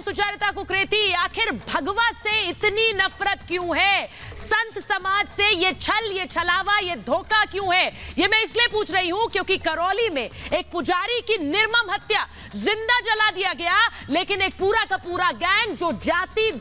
सुचरिता कुकरेती, आखिर भगवा से इतनी नफरत क्यों है? संत समाज से ये छल, ये छलावा, ये धोखा क्यों है? ये मैं इसलिए पूछ रही हूं क्योंकि करौली में एक पुजारी की निर्मम हत्या, जिंदा जला दिया गया, लेकिन एक पूरा का पूरा गैंग जो जाति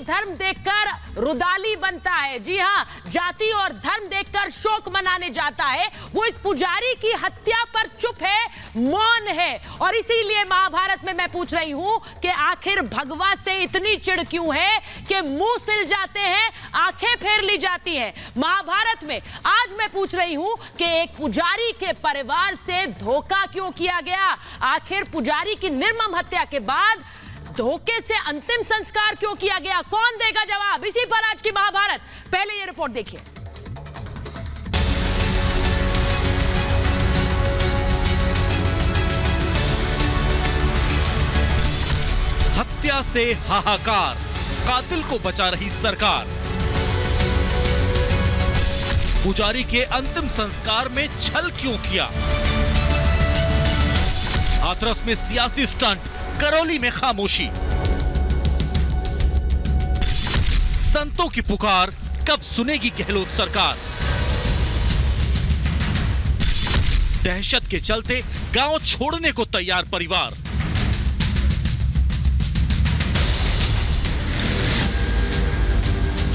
धर्म देखकर रुदाली बनता है, जी हां, जाति और धर्म देखकर शोक मनाने जाता है, वो इस पुजारी की हत्या पर चुप है, मौन है। और इसीलिए महाभारत में मैं पूछ रही हूं कि आखिर भगवा से इतनी चिढ़ क्यों है कि मुंह सिल जाते हैं, आंखें फेर ली जाती हैं। महाभारत में आज मैं पूछ रही हूं कि एक पुजारी के परिवार से धोखा क्यों किया गया? आखिर पुजारी की निर्मम हत्या के बाद धोखे से अंतिम संस्कार क्यों किया गया? कौन देगा जवाब? इसी पर आज की महाभारत। पहले ये रिपोर्ट देखिए। हत्या से हाहाकार, कातिल को बचा रही सरकार। पुजारी के अंतिम संस्कार में छल क्यों किया? हाथरस में सियासी स्टंट, करौली में खामोशी। संतों की पुकार कब सुनेगी गहलोत सरकार? दहशत के चलते गांव छोड़ने को तैयार परिवार।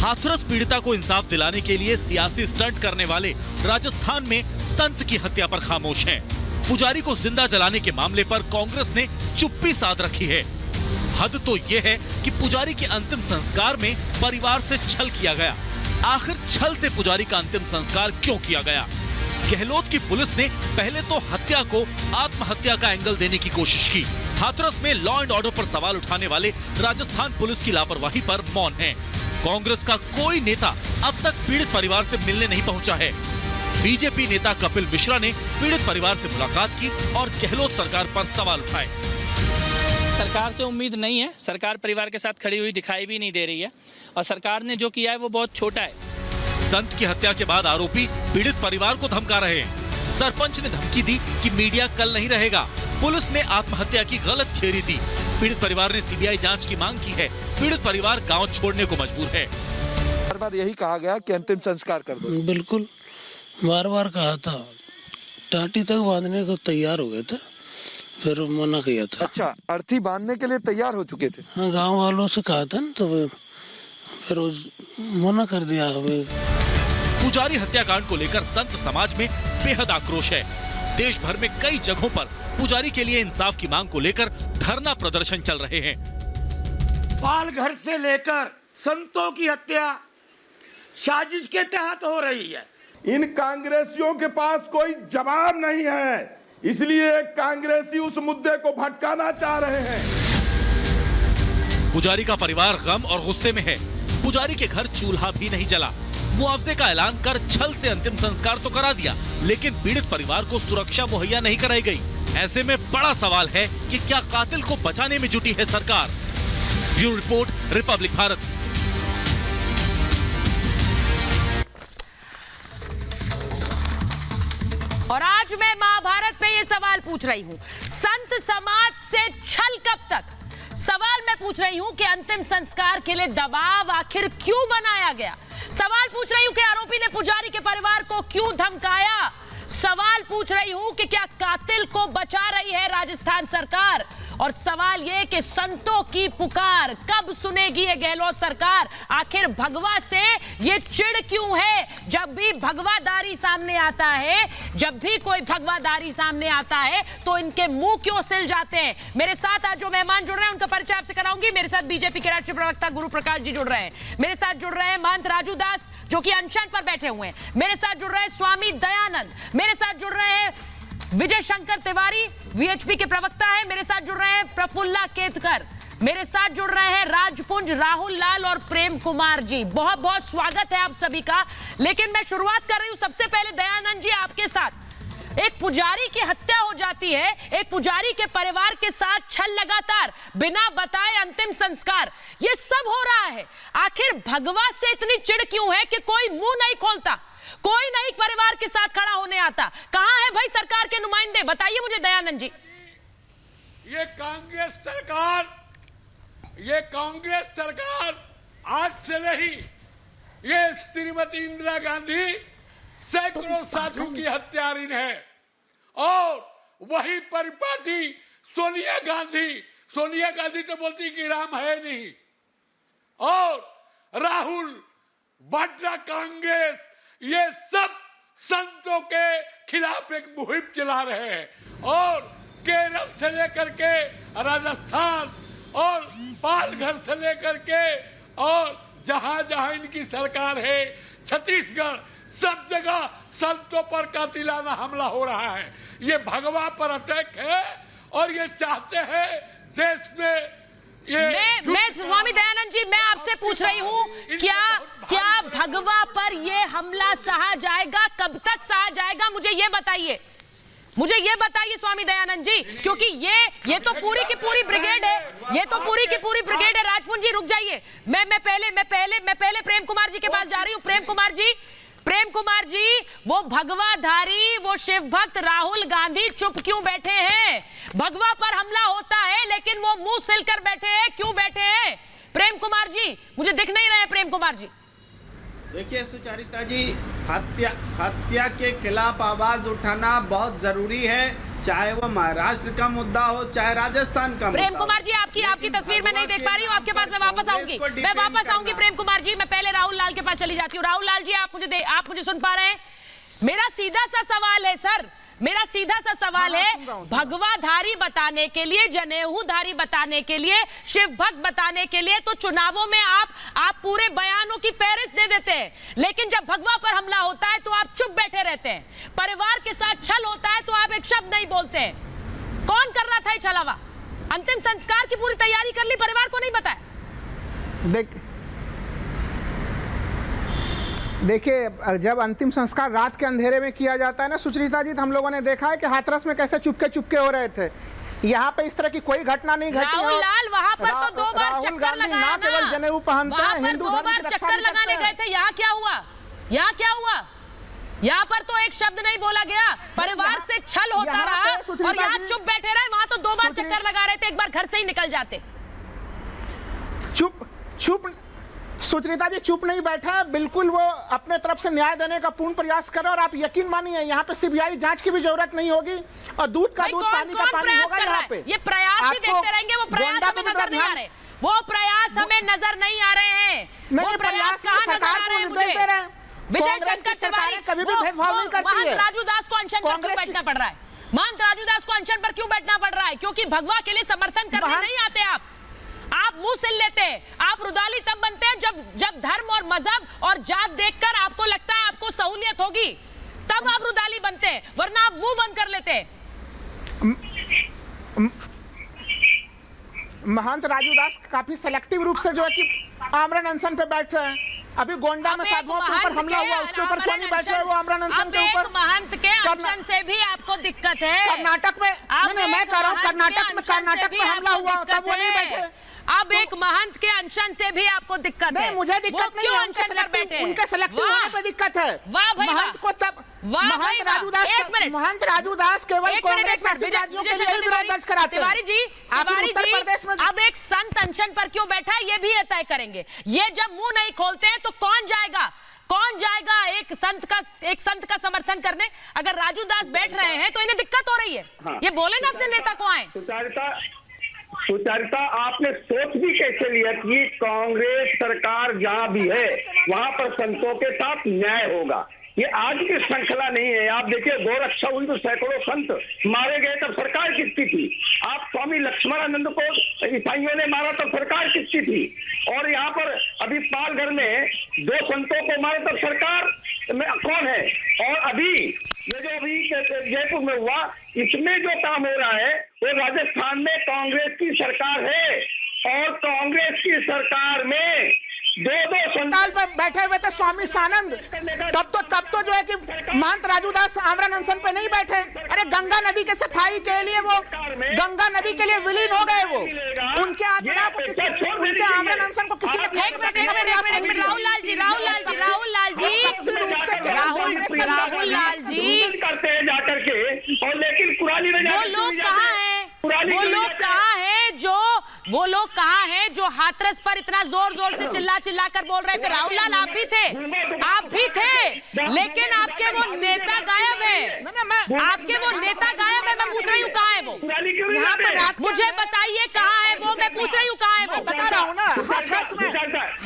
हाथरस पीड़िता को इंसाफ दिलाने के लिए सियासी स्टंट करने वाले राजस्थान में संत की हत्या पर खामोश हैं। पुजारी को जिंदा जलाने के मामले पर कांग्रेस ने चुप्पी साध रखी है। हद तो यह है कि पुजारी के अंतिम संस्कार में परिवार से छल किया गया। आखिर छल से पुजारी का अंतिम संस्कार क्यों किया गया? गहलोत की पुलिस ने पहले तो हत्या को आत्महत्या का एंगल देने की कोशिश की। हाथरस में लॉ एंड ऑर्डर पर सवाल उठाने वाले राजस्थान पुलिस की लापरवाही पर मौन है। कांग्रेस का कोई नेता अब तक पीड़ित परिवार से मिलने नहीं पहुंचा है। बीजेपी नेता कपिल मिश्रा ने पीड़ित परिवार से मुलाकात की और गहलोत सरकार पर सवाल उठाए। सरकार से उम्मीद नहीं है, सरकार परिवार के साथ खड़ी हुई दिखाई भी नहीं दे रही है और सरकार ने जो किया है वो बहुत छोटा है। संत की हत्या के बाद आरोपी पीड़ित परिवार को धमका रहे हैं। सरपंच ने धमकी दी कि मीडिया कल नहीं रहेगा। पुलिस ने आत्महत्या की गलत थियरी दी। पीड़ित परिवार ने सीबीआई जांच की मांग की है। पीड़ित परिवार गांव छोड़ने को मजबूर है। बार बार यही कहा गया कि अंतिम संस्कार कर दो। बिल्कुल बार बार कहा था, टाटी तक बांधने को तैयार हो गए थे, फिर मना किया था। अच्छा, अर्थी बांधने के लिए तैयार हो चुके थे? हाँ, गांव वालों से कहा था ना, तो फिर मना कर दिया। पुजारी हत्याकांड को लेकर संत समाज में बेहद आक्रोश है। देश भर में कई जगहों पर पुजारी के लिए इंसाफ की मांग को लेकर धरना प्रदर्शन चल रहे हैं। बाल घर से लेकर संतों की हत्या साजिश के तहत हो रही है। इन कांग्रेसियों के पास कोई जवाब नहीं है, इसलिए कांग्रेसी उस मुद्दे को भटकाना चाह रहे हैं। पुजारी का परिवार गम और गुस्से में है। पुजारी के घर चूल्हा भी नहीं जला। मुआवजे का ऐलान कर छल से अंतिम संस्कार तो करा दिया, लेकिन पीड़ित परिवार को सुरक्षा मुहैया नहीं कराई गई। ऐसे में बड़ा सवाल है कि क्या कातिल को बचाने में जुटी है सरकार? Bureau report, Republic Bharat. और आज मैं महाभारत पे ये सवाल पूछ रही हूं, संत समाज से छल कब तक? सवाल मैं पूछ रही हूं कि अंतिम संस्कार के लिए दबाव आखिर क्यों बनाया गया? सवाल पूछ रही हूं कि आरोपी ने पुजारी के परिवार को क्यों धमकाया? सवाल पूछ रही हूं कि क्या कातिल को बचा रही है राजस्थान सरकार? और सवाल यह कि संतों की पुकार कब सुनेगी ये गहलोत सरकार? आखिर भगवा से ये चिढ़ क्यों है? जब भी भगवादारी सामने आता है, जब भी कोई भगवादारी सामने आता है, तो इनके मुंह क्यों सिल जाते हैं? मेरे साथ आज जो मेहमान जुड़ रहे हैं उनका परिचय आपसे कराऊंगी। मेरे साथ बीजेपी के राष्ट्रीय प्रवक्ता गुरु प्रकाश जी जुड़ रहे हैं। मेरे साथ जुड़ रहे हैं महंत राजू दास, जो कि अनशन पर बैठे हुए हैं। मेरे साथ जुड़ रहे हैं स्वामी दयानंद। मेरे साथ जुड़ रहे हैं विजय शंकर तिवारी, वीएचपी के प्रवक्ता है। मेरे साथ जुड़ रहे हैं प्रफुल्ला केतकर। मेरे साथ जुड़ रहे हैं राजपुंज, राहुल लाल और प्रेम कुमार जी। बहुत बहुत स्वागत है आप सभी का। लेकिन मैं शुरुआत कर रही हूं सबसे पहले दयानंद जी आपके साथ। एक पुजारी की हत्या हो जाती है, एक पुजारी के परिवार के साथ छल लगातार, बिना बताए अंतिम संस्कार, ये सब हो रहा है। आखिर भगवा से इतनी चिढ़ क्यों है कि कोई मुंह नहीं खोलता, कोई नहीं परिवार के साथ खड़ा होने आता? कहां है भाई सरकार के नुमाइंदे? बताइए मुझे दयानंद जी। ये कांग्रेस सरकार आज से नहीं, ये श्रीमती इंदिरा गांधी सैकड़ों साथियों की हत्यारिन है। और वही परिपाटी सोनिया गांधी तो बोलती कि राम है नहीं, और राहुल, वाड्रा, कांग्रेस, ये सब संतों के खिलाफ एक मुहिम चला रहे हैं। और केरल से लेकर के राजस्थान और पालघर से लेकर के और जहां जहां इनकी सरकार है, छत्तीसगढ़, सब जगह संतों पर कातिलाना हमला हो रहा है। ये भगवा पर अटैक है और ये चाहते हैं देश में मैं स्वामी दयानंद जी, मैं आपसे पूछ रही हूँ, क्या भगवा पर ये हमला सहा जाएगा? कब तक सहा जाएगा? मुझे ये बताइए स्वामी दयानंद जी, क्योंकि ये तो पूरी की पूरी ब्रिगेड है, राजपूत जी रुक जाइए, मैं पहले प्रेम कुमार जी के पास जा रही हूँ। प्रेम कुमार जी, वो भगवाधारी, वो शिव भक्त राहुल गांधी चुप क्यों बैठे हैं? भगवा पर हमला होता है लेकिन वो मुंह सिलकर बैठे हैं, क्यों बैठे हैं? प्रेम कुमार जी, मुझे दिख नहीं रहे प्रेम कुमार जी। देखिए सुचरिता जी, हत्या के खिलाफ आवाज उठाना बहुत जरूरी है, चाहे वो महाराष्ट्र का मुद्दा हो, चाहे राजस्थान का। प्रेम कुमार जी, आपकी तस्वीर मैं नहीं देख पा रही हूँ, आपके पास मैं वापस आऊंगी प्रेम कुमार जी। मैं पहले राहुल लाल के पास चली जाती हूँ। राहुल लाल जी, आप मुझे सुन पा रहे हैं? मेरा सीधा सा सवाल है, भगवाधारी बताने के लिए, जनेऊधारी बताने के लिए, शिव भक्त बताने के लिए तो चुनावों में आप पूरे बयानों की फेहरिस्त दे देते हैं, लेकिन जब भगवा पर हमला होता है तो आप चुप बैठे रहते हैं। परिवार के साथ छल होता है तो आप एक शब्द नहीं बोलते हैं। कौन कर रहा था ये छलावा? अंतिम संस्कार की पूरी तैयारी कर ली, परिवार को नहीं बताया। देखिए, जब अंतिम संस्कार रात के अंधेरे में किया जाता है ना सुचरिता जी, तो हम लोगों ने देखा है कि हाथरस में कैसे चुपके हो रहे थे। यहाँ पे इस तरह की कोई घटना नहीं घटी। राहुल लाल वहाँ पर तो 2 बार चक्कर लगाया ना, केवल जनेऊ पहनते हैं, हिंदू 2 बार चक्कर लगाने गए थे। यहाँ क्या हुआ? यहाँ पर तो एक शब्द नहीं बोला गया, परिवार से छल होता रहा और यहाँ चुप बैठे रहे। वहाँ तो 2 बार चक्कर लगा रहे थे, एक बार घर से ही निकल जाते। चुप सुचरिता जी चुप नहीं बैठा, बिल्कुल वो अपने तरफ से न्याय देने का पूर्ण प्रयास कर रहे हैं। और आप यकीन मानिए, यहाँ पे सीबीआई जांच की भी जरूरत नहीं होगी और दूध का दूध, पानी का पानी होगा। यहाँ पे ये प्रयास ही देखते रहेंगे, वो प्रयास हमें नजर नहीं आ रहे, वो प्रयास हमें नजर नहीं आ रहे हैं। वो प्रयास कहाँ नजर आ रहे हैं मुझे? विजय शंकर तिवारी कभी भी भेदभाव नहीं करती है। महंत राजू दास को अनशन पर क्यों बैठना पड़ रहा है? क्योंकि भगवा के लिए समर्थन करने नहीं आते आप मुंह सिल लेते हैं। आप रुदाली तब बनते हैं जब धर्म और मजहब और जात देखकर आपको लगता है आपको सहूलियत होगी, तब आप रुदाली बनते हैं, वरना आप मुंह बंद कर लेते हैं। महंत राजू दास काफी सेलेक्टिव रूप से जो है कि आमरण अनशन पे बैठ रहे हैं। अभी गोंडा में साधुओं के ऊपर हमला हुआ, उसके ऊपर क्यों नहीं बैठ रहे वो आमरण अनशन के ऊपर? महंत के अनशन से भी आपको दिक्कत है। कर्नाटक में मैं कह रहा हूँ, कर्नाटक में हमला हुआ तब वो नहीं बैठे। अब एक महंत के अनशन से भी आपको दिक्कत है। मुझे दिक्कत नहीं है, अनशन पर बैठे उनके सेलेक्टिव होने पे दिक्कत है। वाह भाई, महंत को तब महंत राजू दास केवल कांग्रेस राज्यों के लिए विरोध दर्ज कराते हैं। तिवारी जी, अब एक संत अनशन पर क्यों बैठा है ये भी तय करेंगे। ये जब मुंह नहीं खोलते हैं तो कौन जाएगा एक संत का समर्थन करने? अगर राजू दास बैठ रहे हैं तो इन्हें दिक्कत हो रही है। ये बोले ना अपने नेता को आए। सुचरिता, आपने सोच भी कैसे लिया कि कांग्रेस सरकार जहां भी है वहां पर संतों के साथ न्याय होगा? ये आज की श्रृंखला नहीं है। आप देखिए, गोरक्षा हुई तो सैकड़ों संत मारे गए तब सरकार किसकी थी? आप स्वामी लक्ष्मणानंद को ईसाइयों ने मारा तब सरकार किसकी थी? और यहाँ पर अभी पालघर में 2 संतों को मारा तब सरकार में कौन है? और अभी ये जो अभी जयपुर में हुआ, इसमें जो काम हो रहा है वो राजस्थान में कांग्रेस की सरकार है और कांग्रेस की सरकार में 2 संताल पर बैठे हुए थे स्वामी सानंद। तब तो जो है कि महंत राजू दास आमरण अनशन पे नहीं बैठे। अरे गंगा नदी के सफाई के लिए वो गंगा नदी के लिए विलीन हो गए। वो उनके आत्मा को उनके आमरण अनशन को किसी ने एक मिनट राहुल लाल जी करते हैं जाकर के। और लेकिन पुरानी वो लोग कहाँ हैं? वो लोग कहाँ हैं जो हाथरस पर इतना जोर जोर से चिल्ला चिल्ला कर बोल रहे थे? राहुल लाल आप भी थे, लेकिन आपके वो नेता गायब है, आपके वो नेता गायब है। मैं पूछ रही हूँ कहाँ है वो? यहाँ पर मुझे बताइए कहाँ है वो, मैं पूछ रही हूँ कहाँ है वो? बता रहा हूँ ना,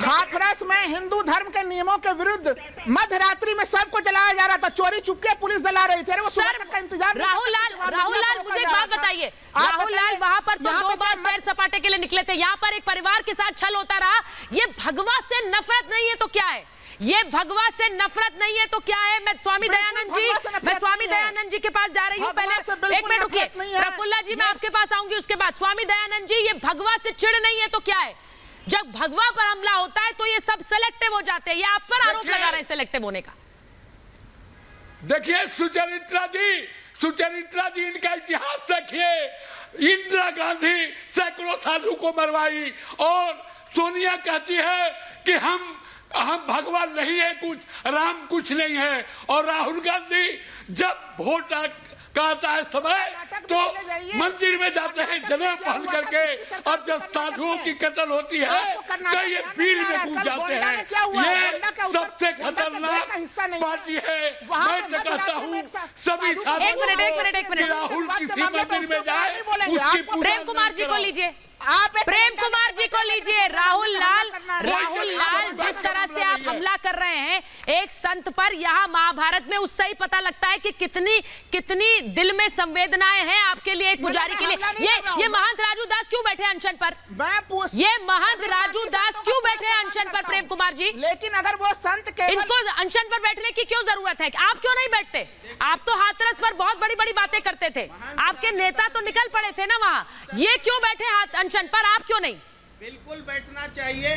हाथरस में हिंदू धर्म के नियमों के विरुद्ध मध्यरात्रि में सबको जलाया जा रहा था, चोरी छुपके पुलिस जला रही थी। अरे वो सुबह तक का इंतजार। राहुल लाल मुझे एक बात बताइए, राहुल लाल वहां पर तो 2 बार सैर सपाटे के लिए निकले थे, यहाँ पर एक परिवार के साथ छल होता रहा। ये भगवा से नफरत नहीं है तो क्या है? ये भगवा से नफरत नहीं है तो क्या है? मैं स्वामी दयानंद जी के पास जा रही हूँ। पहले 1 मिनट रुकिए प्रफुल्ला जी, मैं आपके पास आऊंगी उसके बाद। स्वामी दयानंद जी, ये भगवा से चिढ़ नहीं है तो क्या है? जब भगवा पर हमला होता है तो ये सब सेलेक्टिव हो जाते हैं। ये आप पर आरोप लगा रहे हैं सेलेक्टिव होने का। देखिए सुचरित्रा जी इनका इतिहास देखिए। इंदिरा गांधी सैकड़ों साधु को मरवाई और सोनिया कहती है कि हम भगवान नहीं है कुछ, राम कुछ नहीं है। और राहुल गांधी जब वोट का आता है समय तो मंदिर में जाते हैं जनेऊ पहन करके, और जब साधुओं की कत्ल होती है तो ये बिल में कूद जाते हैं। ये सबसे खतरनाक पार्टी है। मैं तो कहता हूँ सभी साधु राहुल किसी मंदिर में जाए उसकी प्रेम कुमार जी को लीजिए, प्रेम कुमार जी को लीजिए। राहुल लाल जिस तरह से आप हमला कर रहे हैं एक संत पर, यहाँ महाभारत में उससे ही पता लगता है कि कितनी दिल में संवेदनाएं हैं आपके लिए, एक पुजारी के लिए। ये महंत राजू दास क्यों बैठे अनशन पर? ये महंत राजू दास क्यों बैठे हैं अनशन पर प्रेम कुमार जी? लेकिन अगर वो संत के इनको अनशन पर बैठने की क्यों जरूरत है? आप क्यों नहीं बैठते? आप तो हाथरस पर बहुत बड़ी बड़ी बातें करते थे, आपके नेता तो निकल पड़े थे ना वहां। ये क्यों बैठे अनशन पर, आप क्यों नहीं? बिल्कुल बैठना चाहिए,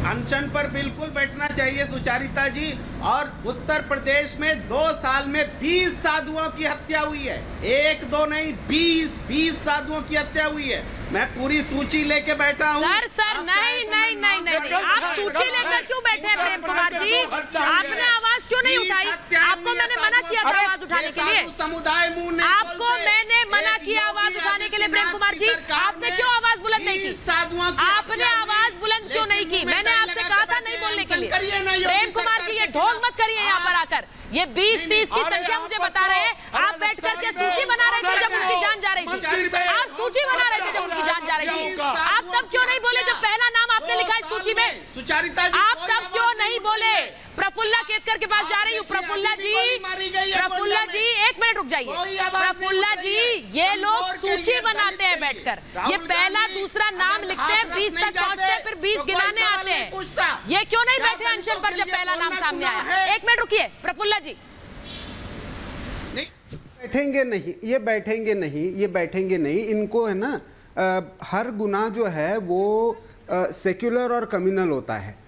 अनशन पर बिल्कुल बैठना चाहिए सुचारिता जी। और उत्तर प्रदेश में 2 साल में 20 साधुओं की हत्या हुई है, 1 2 नहीं 20 साधुओं की हत्या हुई है। मैं पूरी सूची लेके बैठा हूँ। सर नहीं, आप सूची लेकर क्यों बैठे हैं प्रेम कुमार जी? आपने आवाज क्यों नहीं उठाई? आपको मैंने मना किया था आवाज उठाने के लिए। समुदाय मुंह नहीं, आपको मैंने मना किया आवाज उठाने के लिए प्रेम कुमार जी। आपने क्यों आवाज बुलंद नहीं की? आपने आवाज बुलंद क्यों नहीं की? मैंने आपसे कहा था नहीं बोलने के लिए। प्रेम कुमार जी ये ढोंग मत करिए यहाँ पर आकर। ये 20-30 की संख्या मुझे बता रहे हैं। आप बैठ करके सूची बना रहे थे जब उनकी जान जा रही थी। आप सूची बना रहे थे जब उनकी जान जा रही थी। आप तब क्यों नहीं बोले जब पहला नाम आपने लिखा इस सूची में? आप तब क्यों नहीं बोले? प्रफुल्ला केतकर के पास जा रही हूँ। प्रफुल्ला जी 1 मिनट रुक जाइए। प्रफुल्ला जी ये लोग सूची बनाते हैं बैठकर, ये पहला दूसरा नाम लिखते हैं, 20 तक पहुंचते हैं, फिर 20 गिनाने आते हैं। ये क्यों नहीं बैठे अनशन पर जब पहला नाम सामने आया? 1 मिनट रुकिए प्रफुल्ला जी। बैठेंगे नहीं, इनको है ना हर गुनाह जो है वो सेक्युलर और कम्युनल होता है।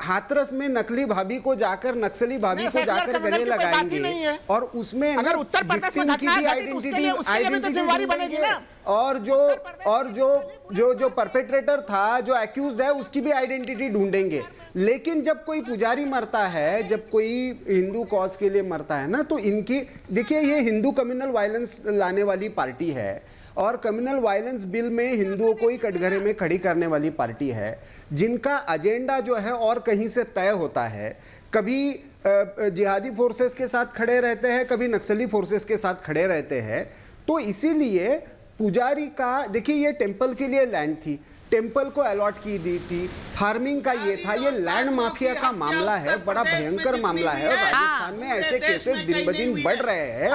हाथरस में नकली भाभी को जाकर नकसली भाभी को जाकर गले लगाएंगे और उसमें अगर उत्तर प्रदेश में घटना घटी तो उसके लिए तो जिम्मेवारी बनेगी ना। और जो परपेट्रेटर था, जो एक्यूज्ड है, उसकी भी आइडेंटिटी ढूंढेंगे। लेकिन जब कोई पुजारी मरता है, जब कोई हिंदू कॉज के लिए मरता है ना, तो इनकी देखिए, ये हिंदू कम्युनल वायलेंस लाने वाली पार्टी है और कम्युनल वायलेंस बिल में हिंदुओं को ही कटघरे में खड़ी करने वाली पार्टी है, जिनका एजेंडा जो है और कहीं से तय होता है। कभी जिहादी फोर्सेस के साथ खड़े रहते हैं, कभी नक्सली फोर्सेस के साथ खड़े रहते हैं। तो इसीलिए पुजारी का, देखिए, ये टेंपल के लिए लैंड थी, टेंपल को अलॉट की दी थी, फार्मिंग का ये था। ये लैंड माफिया का मामला है, बड़ा भयंकर मामला है। और राजस्थान में ऐसे केसेस दिन ब दिन बढ़ रहे हैं।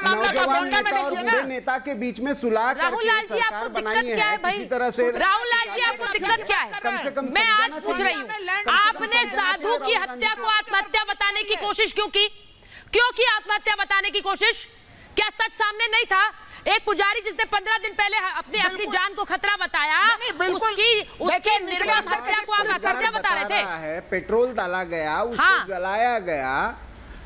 नौजवान नेता और बूढ़े नेता के बीच में सुलह करके सरकार बनाई है। इसी तरह से राहुल लाल जी आपको दिक्कत क्या है? कम से कम मैं आज पूछ रही हूँ, आपने साधु की हत्या को आत्महत्या बताने की कोशिश क्यों की? क्यों की आत्महत्या बताने की कोशिश? क्या सच सामने नहीं था? एक पुजारी जिसने 15 दिन पहले अपनी जान को खतरा बताया, उसकी निर्मम हत्या को आप आत्महत्या बता रहे थे। पेट्रोल डाला गया, उसको जलाया गया।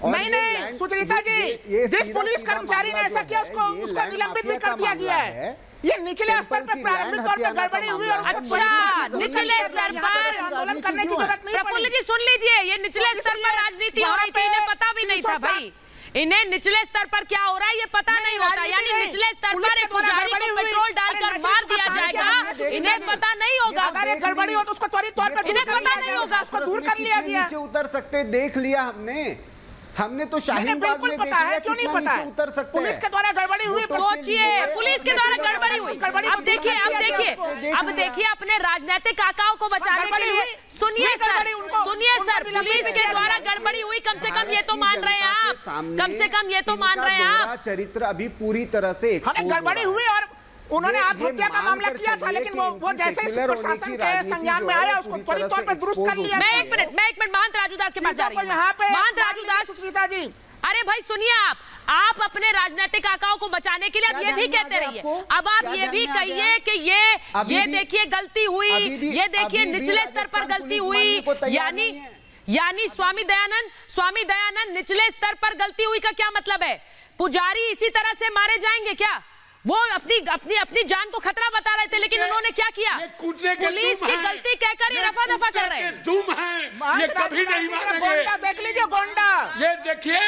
नहीं सुचरिता जी, जिस पुलिस कर्मचारी ने ऐसा किया उसको निलंबित भी कर दिया गया है। ये निचले स्तर पर प्रारंभिक तौर पर गड़बड़ी हुई और अच्छा, निचले स्तर पर आंदोलन करने की जरूरत नहीं। प्रफुल्ल जी सुन लीजिए, ये निचले स्तर पर राजनीति हो रही थी, इन्हें पता भी नहीं था भाई। इन्हें निचले स्तर पर क्या हो रहा है ये पता नहीं होता, यानी निचले स्तर पर एक पुजारी को पेट्रोल डालकर मार दिया जाएगा, इन्हें पता नहीं होगा। अगर गड़बड़ी हो तो उसको त्वरित तौर पर इन्हें पता नहीं होगा, उसको दूर कर लिया गया। नीचे उतर सकते देख लिया हमने तो शाहीन बाग में देख लिया क्यों नहीं कितना पता नीचे उतर सकते हैं। पुलिस के द्वारा गड़बड़ी हुई, सोचिए पुलिस के द्वारा गड़बड़ी हुई। अब देखिए अपने राजनीतिक आकाओं को बचाने के लिए सुनिए सर पुलिस के द्वारा गड़बड़ी हुई, कम से कम ये तो मान रहे हैं आप, कम से कम ये तो मान रहे हैं आप। चरित्र अभी पूरी तरह से गड़बड़ी हुई और उन्होंने आत्महत्या का मामला किया था, लेकिन वो जैसे प्रशासन के संज्ञान में आया उसको त्वरित तौर पर दुरुस्त कर लिया। मैं एक मिनट महंत राजू दास के पास जा रही हूं। महंत राजू दास, सुष्मिता जी, अरे भाई सुनिए, आप अपने राजनीतिक आकाओं को बचाने के लिए अब ये भी कहते रहिए, अब आप ये भी कहिए कि ये देखिए गलती हुई, ये देखिए निचले स्तर पर गलती हुई, यानी स्वामी दयानंद निचले स्तर पर गलती हुई का क्या मतलब है? पुजारी इसी तरह से मारे जाएंगे क्या? वो अपनी जान को खतरा बता रहे थे, लेकिन उन्होंने क्या किया? पुलिस की गलती कहकर ये रफा दफा कर रहे हैं। तुम हैं, ये कभी नहीं मानेंगे। देख लीजिए गोंडा, ये देखिए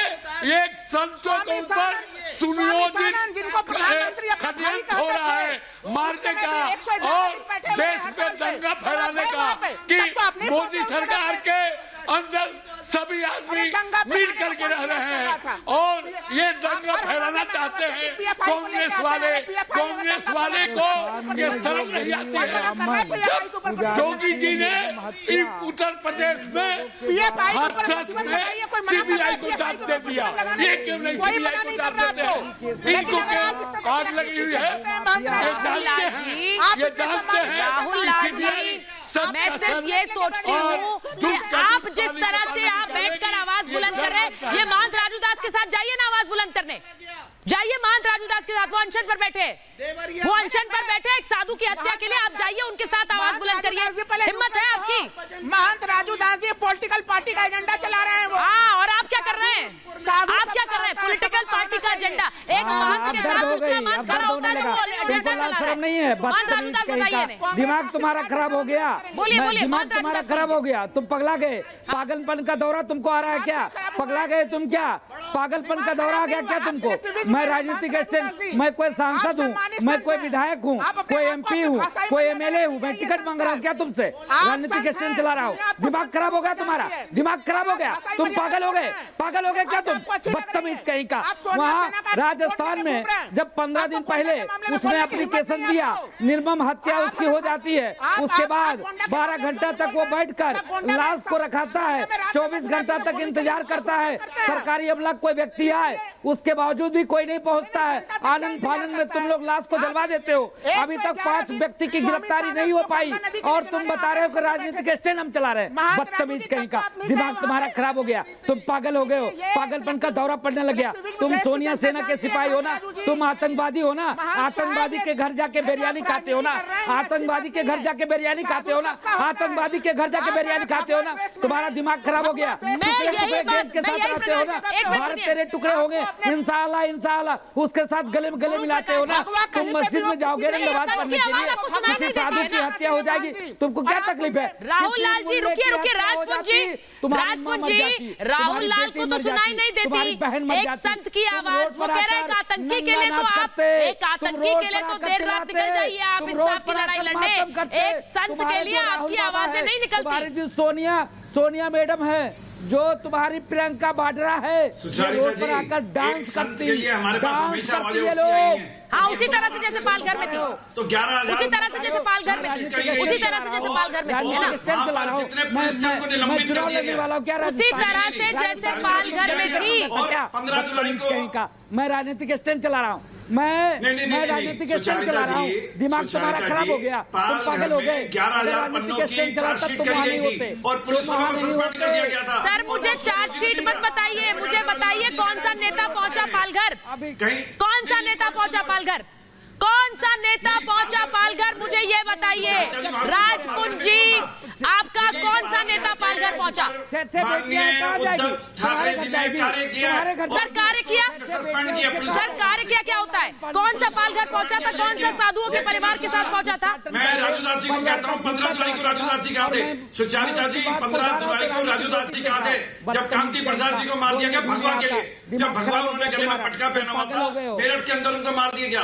ये संतों के ऊपर सुनियोजित षड्यंत्र हो रहा है मारने का और देश में दंगा फैलाने का, कि मोदी सरकार के अंदर सभी आदमी मिल करके रह रहे हैं और ये दंगा फैलाना चाहते हैं। कांग्रेस वाले को ये शर्म नहीं आती है। जब योगी जी ने उत्तर प्रदेश में हाथरस में सीबीआई को दाद दे दिया, ये क्यों नहीं सीबीआई को दाद देते हैं? इनको क्यों आग लगी हुई है? ये जानते हैं। राहुल लाल जी, मैं सिर्फ ये सोचती हूँ कि आप जिस तरह से आप बैठकर आवाज बुलंद कर रहे हैं, ये महंत राजू दास के साथ जाइए ना आवाज बुलंद करने, जाइए महंत राजू दास के साथ, वो अनशन पर बैठे, एक साधु की हत्या के लिए आप जाइए उनके साथ आवाज बुलंद करिए, हिम्मत है आपकी। महंत राजू दास जी पॉलिटिकल पार्टी का एजेंडा चला रहे हैं वो। हाँ, और आप क्या कर रहे हैं? पॉलिटिकल पार्टी का एजेंडा, एक महंत के साथ दूसरा महंत खड़ा होता है तो वो एजेंडा चला रहा है। नहीं है, महंत राजू दास बताइए, दिमाग तुम्हारा खराब हो गया, बोलिए दिमाग तुम्हारा खराब हो गया, तुम पगला गए, पागलपन का दौरा तुमको आ रहा है क्या? पगला गए तुम क्या? पागलपन का दौरा आ गया क्या तुमको? मैं राजनीतिक स्टैंड, मैं कोई सांसद हूँ, मैं कोई विधायक हूँ, कोई एमपी हूँ, कोई एमएलए हूँ, मैं टिकट मांग रहा हूँ क्या तुमसे? राजनीतिक स्टैंड चला रहा हूँ? दिमाग खराब हो गया तुम्हारा, दिमाग खराब हो गया, तुम पागल हो गए क्या तुम? बदतमीज कहीं का। वहाँ राजस्थान में जब 15 दिन पहले उसने एप्लीकेशन दिया, निर्मम हत्या उसकी हो जाती है, उसके बाद 12 घंटा तक वो बैठकर लाश को रखाता है, 24 घंटा तक इंतजार करता है, सरकारी अमला कोई व्यक्ति आए, उसके बावजूद भी कोई नहीं पहुंचता है। आनंद फानंद में तुम लोग लाश को जलवा देते हो। अभी तक 5 व्यक्ति की गिरफ्तारी नहीं हो पाई और तुम बता रहे हो कि राजनीतिक स्टैंड हम चला रहे हैं। बदतमीज कहीं का, दिमाग तुम्हारा खराब हो गया, तुम पागल हो गए हो, पागलपन का दौरा पड़ने लग गया। तुम सोनिया सेना के सिपाही हो ना, तुम आतंकवादी हो ना, आतंकवादी के घर जाके बिरयानी खाते हो ना, आतंकवादी के घर जाके बिरयानी खाते हो ना, आतंकवादी के घर जाके बिरयानी खाते हो ना, तुम्हारा दिमाग खराब हो गया। देश के साथ रहते हो ना, भारत तेरे टुकड़े होंगे इंशाअल्लाह, उसके साथ गले में गले मिलाते हो ना। तुम मस्जिद में जाओगे नमाज पढ़ने के लिए, किसी साधु की हत्या हो जाएगी, तुमको क्या तकलीफ है? राहुल लाल जी रुकिए, राजपूत जी, राहुल लाल को तो सुनाई नहीं देती। एक संत की आवाज, वो कह रहे हैं आतंकी के लिए तो आप, एक आतंकी के लिए तो देर रात निकल जाइए आप इंसाफ की लड़ाई लड़ने, एक संत के लिए आपकी आवाजें नहीं निकलती। सोनिया मैडम है जो तुम्हारी प्रियंका वाड्रा है, रोड पर आकर डांस करती है लोग। हाँ, उसी तरह से जैसे पालघर में थी, तो 11,000 उसी तरह से जैसे पालघर में थी, उसी तरह से जैसे पालघर में थी, है ना? उसी तरह से जैसे पालघर में थी। 15 जुलाई को मैं राजनीतिक स्टैंड चला रहा हूँ, मैं राजनीतिक स्टैंड चला रहा हूँ। दिमाग तुम्हारा खराब हो गया, तुम पागल हो गए। 11,000 पन्नों की चार्जशीट करी गई थी और पुलिस वालों को सस्पेंड कर दिया गया था। सर मुझे चार्जशीट मत बताइए, मुझे बताइए कौन सा नेता पहुंचा पालघर? कौन सा नेता पहुंचा पालघर? कौन सा नेता पहुंचा पालघर? मुझे ये बताइए राजपूत जी, आपका कौन सा नेता पालघर पहुंचा? उद्धव ठाकरे जी ने कार्य किया, सर कार्य किया, सर कार्य किया क्या होता है? कौन सा पालघर पहुंचा था? कौन सा साधुओं के परिवार के साथ पहुंचा था? मैं राजू दास जी को कहता हूँ 15 जुलाई को राजू दास जी कहाँ थे? सुचारिता जी 15 जुलाई को राजू दास जी कहाँ थे? जब कांति प्रसाद जी को मार दिया गया भगवा के लिए, जब भगवा उन्होंने गले में पटका पहना हुआ था, मेरठ के अंदर उनको मार दिया गया।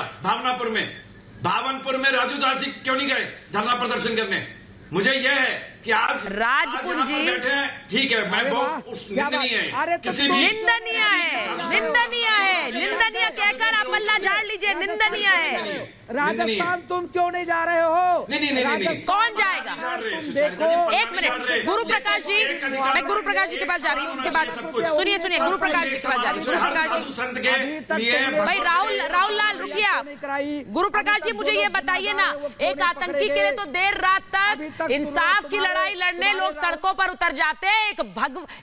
भावनपुर में राजू दास जी क्यों नहीं गए धरना प्रदर्शन करने? मुझे यह है कि आज राजपुर जी बैठे हैं, ठीक है, मैं निंदनीय है, किसी भी निंदनीय कहकर आप पल्ला झाड़ लीजिए। निंदनीय है। राजस्थान तुम क्यों नहीं जा रहे हो? नहीं। कौन जाएगा? एक मिनट, गुरु प्रकाश जी, मैं गुरु प्रकाश जी के पास जा रही हूँ। उसके बाद सुनिए, गुरु प्रकाश जी के पास जा रही हूँ। गुरु प्रकाश जी, संत के लिए भाई राहुल लाल रुकिए आप। गुरु प्रकाश जी मुझे ये बताइए ना, एक आतंकी के लिए तो देर रात तक इंसाफ की लड़ाई लड़ने लोग सड़कों पर उतर जाते हैं,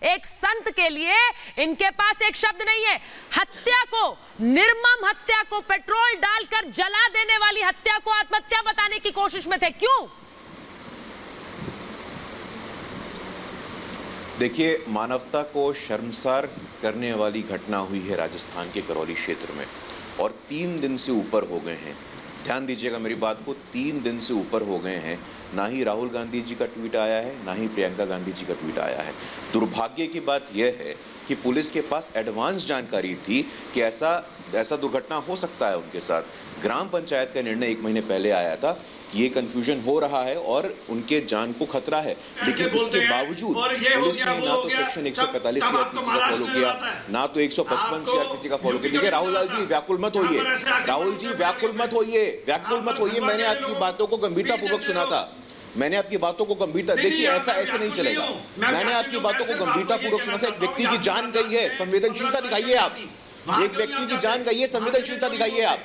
एक संत के लिए इनके पास एक शब्द नहीं है। हत्या को, निर्मम हत्या को पेट्रोल डालकर जला देने वाली हत्या को आत्महत्या बताने की कोशिश में थे। क्यों? देखिए, मानवता को शर्मसार करने वाली घटना हुई है राजस्थान के करौली क्षेत्र में, और 3 दिन से ऊपर हो गए हैं। ध्यान दीजिएगा मेरी बात को, 3 दिन से ऊपर हो गए हैं। ना ही राहुल गांधी जी का ट्वीट आया है, ना ही प्रियंका गांधी जी का ट्वीट आया है। दुर्भाग्य की बात यह है कि पुलिस के पास एडवांस जानकारी थी कि ऐसा दुर्घटना हो सकता है उनके साथ। ग्राम पंचायत का निर्णय 1 महीने पहले आया था कि ये कंफ्यूजन हो रहा है और उनके जान को खतरा है, लेकिन उसके बावजूद पुलिस ने ना तो सेक्शन 145 सीआरपीसी का फॉलो किया, ना तो 155 सीआरपीसी का फॉलो किया। देखिए राहुल लाल जी, व्याकुल मत होइए। राहुल जी व्याकुल मत होइए। मैंने आपकी बातों को गंभीरतापूर्वक सुना था। मैंने आपकी बातों को गंभीरता, देखिए ऐसे नहीं चलेगा। मैंने आपकी बातों को गंभीरतापूर्वक सुना था। एक व्यक्ति की जान गई है, संवेदनशीलता दिखाइए आप। एक व्यक्ति की जान गई है, संवेदनशीलता दिखाइए आप।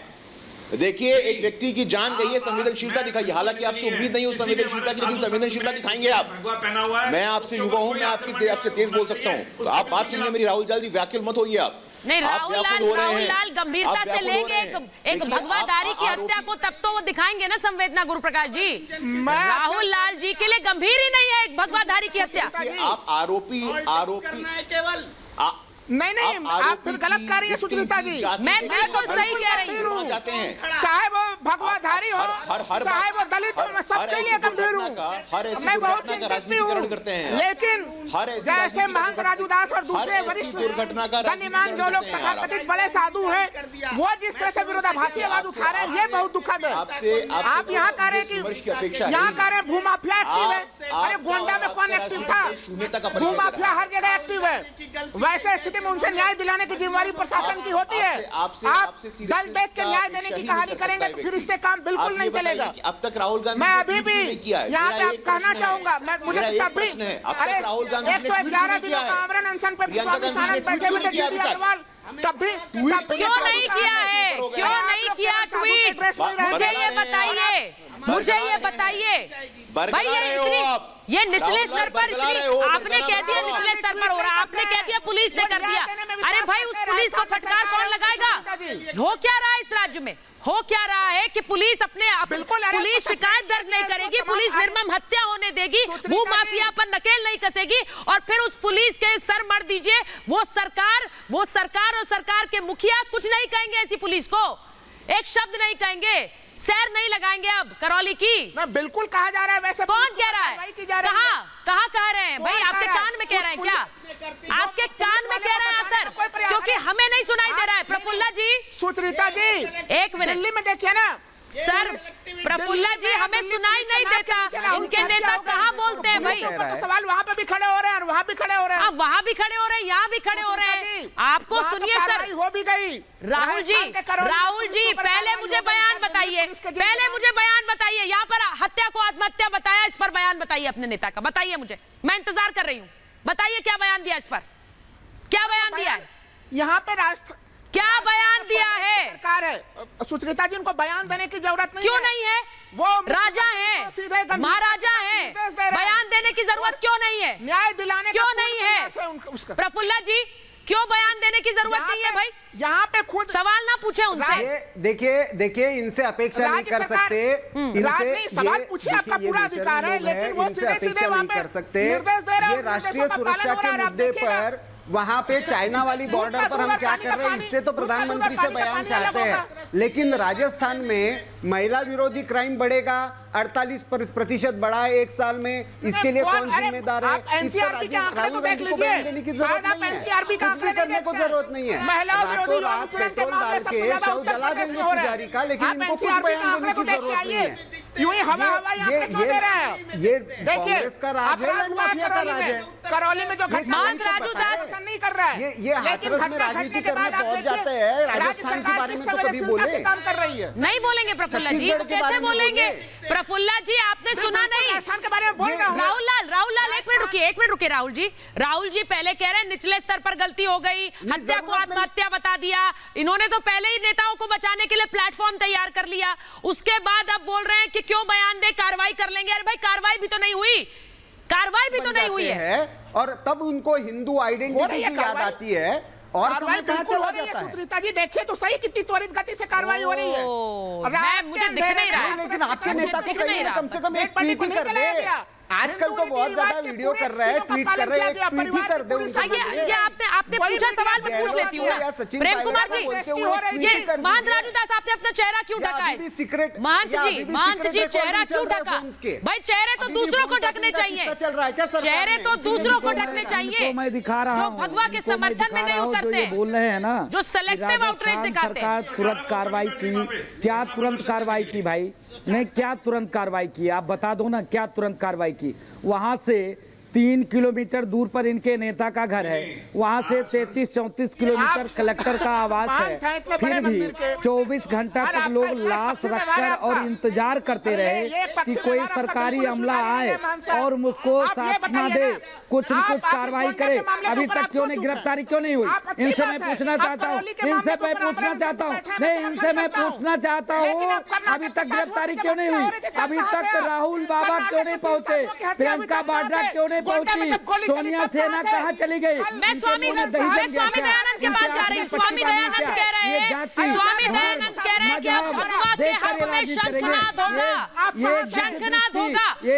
देखिए, एक व्यक्ति की जान गई है, संवेदनशीलता दिखाइए। हालांकि आपसे उम्मीद नहीं हो संवेदनशीलता की, लेकिन संवेदनशीलता दिखाएंगे आप। मैं आपसे युवा हूं, मैं आपसे तेज बोल सकता हूं, तो आप बात सुनिए मेरी। राहुल जी व्याकुल मत होइए आप। नहीं, राहुल लाल गंभीरता से लेंगे एक भगवाधारी की हत्या को, तब तो वो दिखाएंगे ना संवेदना। गुरु प्रकाश जी, राहुल लाल जी के लिए गंभीर ही नहीं है एक भगवाधारी की हत्या। आप आरोपी केवल नहीं, आप फिर गलत कर रही है सुचरिता जी। मैं बिल्कुल सही कह रही हूँ। चाहे वो भगवाधारी हो, चाहे वो दलित हो, मैं सबके लिए गंभीर हूँ। मैं बहुत चिंतित हूँ, लेकिन जैसे महंत राजू दास और दूसरे वरिष्ठ गण्यमान जो लोग तथाकथित बड़े साधु हैं, वो जिस तरह से विरोधाभासी आवाज उठा रहे हैं, ये बहुत दुखद है। आप यहाँ कह रहे हैं कि यहाँ कह रहे हैं भूमाफिया एक्टिव है। अरे गोंडा में कौन एक्टिव था? भूमाफिया हर जगह एक्टिव है। वैसे स्थिति में उनसे न्याय दिलाने की जिम्मेदारी प्रशासन की होती है। आप दल देख के न्याय देने की कहानी करेंगे तो फिर इससे काम बिल्कुल नहीं चलेगा। अब तक राहुल गांधी, मैं अभी भी यहाँ पे आप कहना चाहूंगा, मुझे तब भी, अरे 111 दिनों का आमरण अनशन पर स्वामी सानंद बैठे हुए थे, जीवी अग्रवाल, तब भी क्यों नहीं किया है? क्यों नहीं किया ट्वीट? मुझे ये बताइए भाई, ये निचले स्तर पर आपने कह दिया, निचले स्तर पर हो रहा, आपने कह दिया पुलिस ने कर दिया। अरे भाई, उस पुलिस को फटकार कौन लगाएगा? हो क्या रहा है इस राज्य में? हो क्या रहा है कि पुलिस पुलिस शिकायत दर्ज नहीं करेगी, पुलिस निर्मम हत्या होने देगी, भू माफिया पर नकेल नहीं कसेगी, और फिर उस पुलिस के सर मर दीजिए। वो सरकार और सरकार के मुखिया कुछ नहीं कहेंगे ऐसी पुलिस को, एक शब्द नहीं कहेंगे, सैर नहीं लगाएंगे अब करौली की। बिल्कुल कहा जा रहा है। वैसे कौन कह रहा है? कहाँ कह रहे हैं भाई? आपके कान में कह रहे हैं क्या? आपके कान में कह रहे हैं आकर, क्योंकि हमें नहीं सुनाई दे रहा है। प्रफुल्ला जी, सुचरिता जी, एक मिनट, दिल्ली में देखिए ना सर। प्रफुल्ला जी, हमें सुनाई नहीं देता, इनके नेता कहाँ बोलते हैं भाई? तो सवाल वहाँ पे भी खड़े हो रहे हैं और वहाँ भी खड़े हो रहे हैं। आप वहाँ भी खड़े हो रहे हैं, यहाँ भी खड़े हो रहे हैं। आपको सुनिए सर, हो भी गई। राहुल जी पहले मुझे बयान बताइए। यहाँ पर हत्या को आत्महत्या बताया, इस पर बयान बताइए अपने नेता का, बताइए मुझे, मैं इंतजार कर रही हूँ। बताइए क्या बयान दिया इस पर, क्या बयान दिया है? यहाँ पे क्या बयान दिया है? सरकार है सुचरिता जी, उनको बयान देने की जरूरत नहीं। क्यों नहीं है? वो राजा हैं, महाराजा हैं, बयान देने की जरूरत क्यों नहीं है? न्याय दिलाने क्यों नहीं है? प्रफुल्ला जी, क्यों बयान देने की जरूरत नहीं है भाई? यहाँ पे खुद सवाल ना पूछे उनसे। देखिए इनसे अपेक्षा नहीं कर सकते, सवाल पूछिए, आपका पूरा अधिकार है, लेकिन वो इनसे अपेक्षा नहीं कर सकते। ये राष्ट्रीय सुरक्षा के मुद्दे पर वहां पे चाइना वाली बॉर्डर पर हम क्या कर रहे हैं, इससे तो प्रधानमंत्री से बयान चाहते हैं। लेकिन राजस्थान में महिला विरोधी क्राइम बढ़ेगा, 48% बढ़ा है 1 साल में, इसके लिए कौन जिम्मेदार है? इस पर राहुल गांधी को बयान देने की जरूरत नहीं है, कुछ भी करने को जरूरत नहीं है। रातों रात पेट्रोल डाल के शव जला देंगे पुजारी का, लेकिन इनको कुछ बयान देने की जरूरत नहीं है। ये कांग्रेस का राज है, लैंड माफिया का राज है। करौली में जो राजू दास नहीं कर रहा है, ये हाथरस में राजनीति करने पहुंच जाते हैं। राजस्थान के बारे में तो कभी बोले नहीं बोलेंगे प्रफुल्ला जी, कैसे बोलेंगे? प्रफुल्ला जी आपने सुना नहीं? राजस्थान के बारे में बोल रहा हूं। राहुल लाल एक मिनट रुकिए राहुल जी पहले कह रहे हैं निचले स्तर पर गलती हो गई, हत्या को आत्महत्या बता दिया। इन्होंने तो पहले ही नेताओं को बचाने के लिए प्लेटफॉर्म तैयार कर लिया, उसके बाद अब बोल रहे हैं कि क्यों बयान दे, कार्रवाई कर लेंगे। अरे भाई कार्रवाई भी तो नहीं हुई, और तब उनको हिंदू आइडेंटिटी की याद आती है और समय कहां चला जाता है। सुचरिता जी देखिए तो सही कितनी त्वरित गति से कार्रवाई हो रही है। मुझे दिख नहीं रहा है, लेकिन आपके नेता को कम से कम एक ट्वीट ही कर दे। आजकल तो बहुत ज्यादा वीडियो कर रहे हैं, ट्वीट कर रहे हैं, एक ट्वीट ही कर दे उनको। ये आपने पूछा सवाल मैं पूछ लेती हूँ ना प्रेम कुमार जी, ये महंत राजू दास आपने अपना चेहरा क्यों ढका है? महंत जी चेहरा क्यों ढका? भाई चेहरे तो दूसरों को ढकने चाहिए, चेहरे तो दूसरों को ढकने चाहिए। मैं दिखा रहा हूं, जो भगवा के समर्थन में नहीं उतरते, बोल रहे हैं ना, जो सेलेक्टिव आउटरीच दिखाते हैं। तुरंत कार्रवाई की, क्या तुरंत कार्रवाई की भाई? नहीं, क्या तुरंत कार्रवाई की? आप बता दो ना, क्या तुरंत कार्रवाई की? वहां से 3 किलोमीटर दूर पर इनके नेता का घर है, वहां से 33-34 किलोमीटर कलेक्टर का आवास है, फिर भी 24 घंटा तक लोग लाश रखकर और इंतजार करते रहे कि कोई सरकारी अमला आए और मुझको साथ ना दे, कुछ न कुछ कार्रवाई करे। अभी तक क्यों नहीं गिरफ्तारी क्यों नहीं हुई? इनसे मैं पूछना चाहता हूँ, नहीं इनसे मैं पूछना चाहता हूँ, अभी तक गिरफ्तारी क्यों नहीं हुई? अभी तक राहुल बाबा क्यों नहीं पहुंचे? प्रियंका वाड्रा क्यों नहीं पहुंची? सोनिया सेना कहाँ चली गई? मैं स्वामी दयानंद के पास जा रही हूँ। स्वामी दयानंद कह रहे हैं कि अब भगवा के हक में शंखनाद होगा।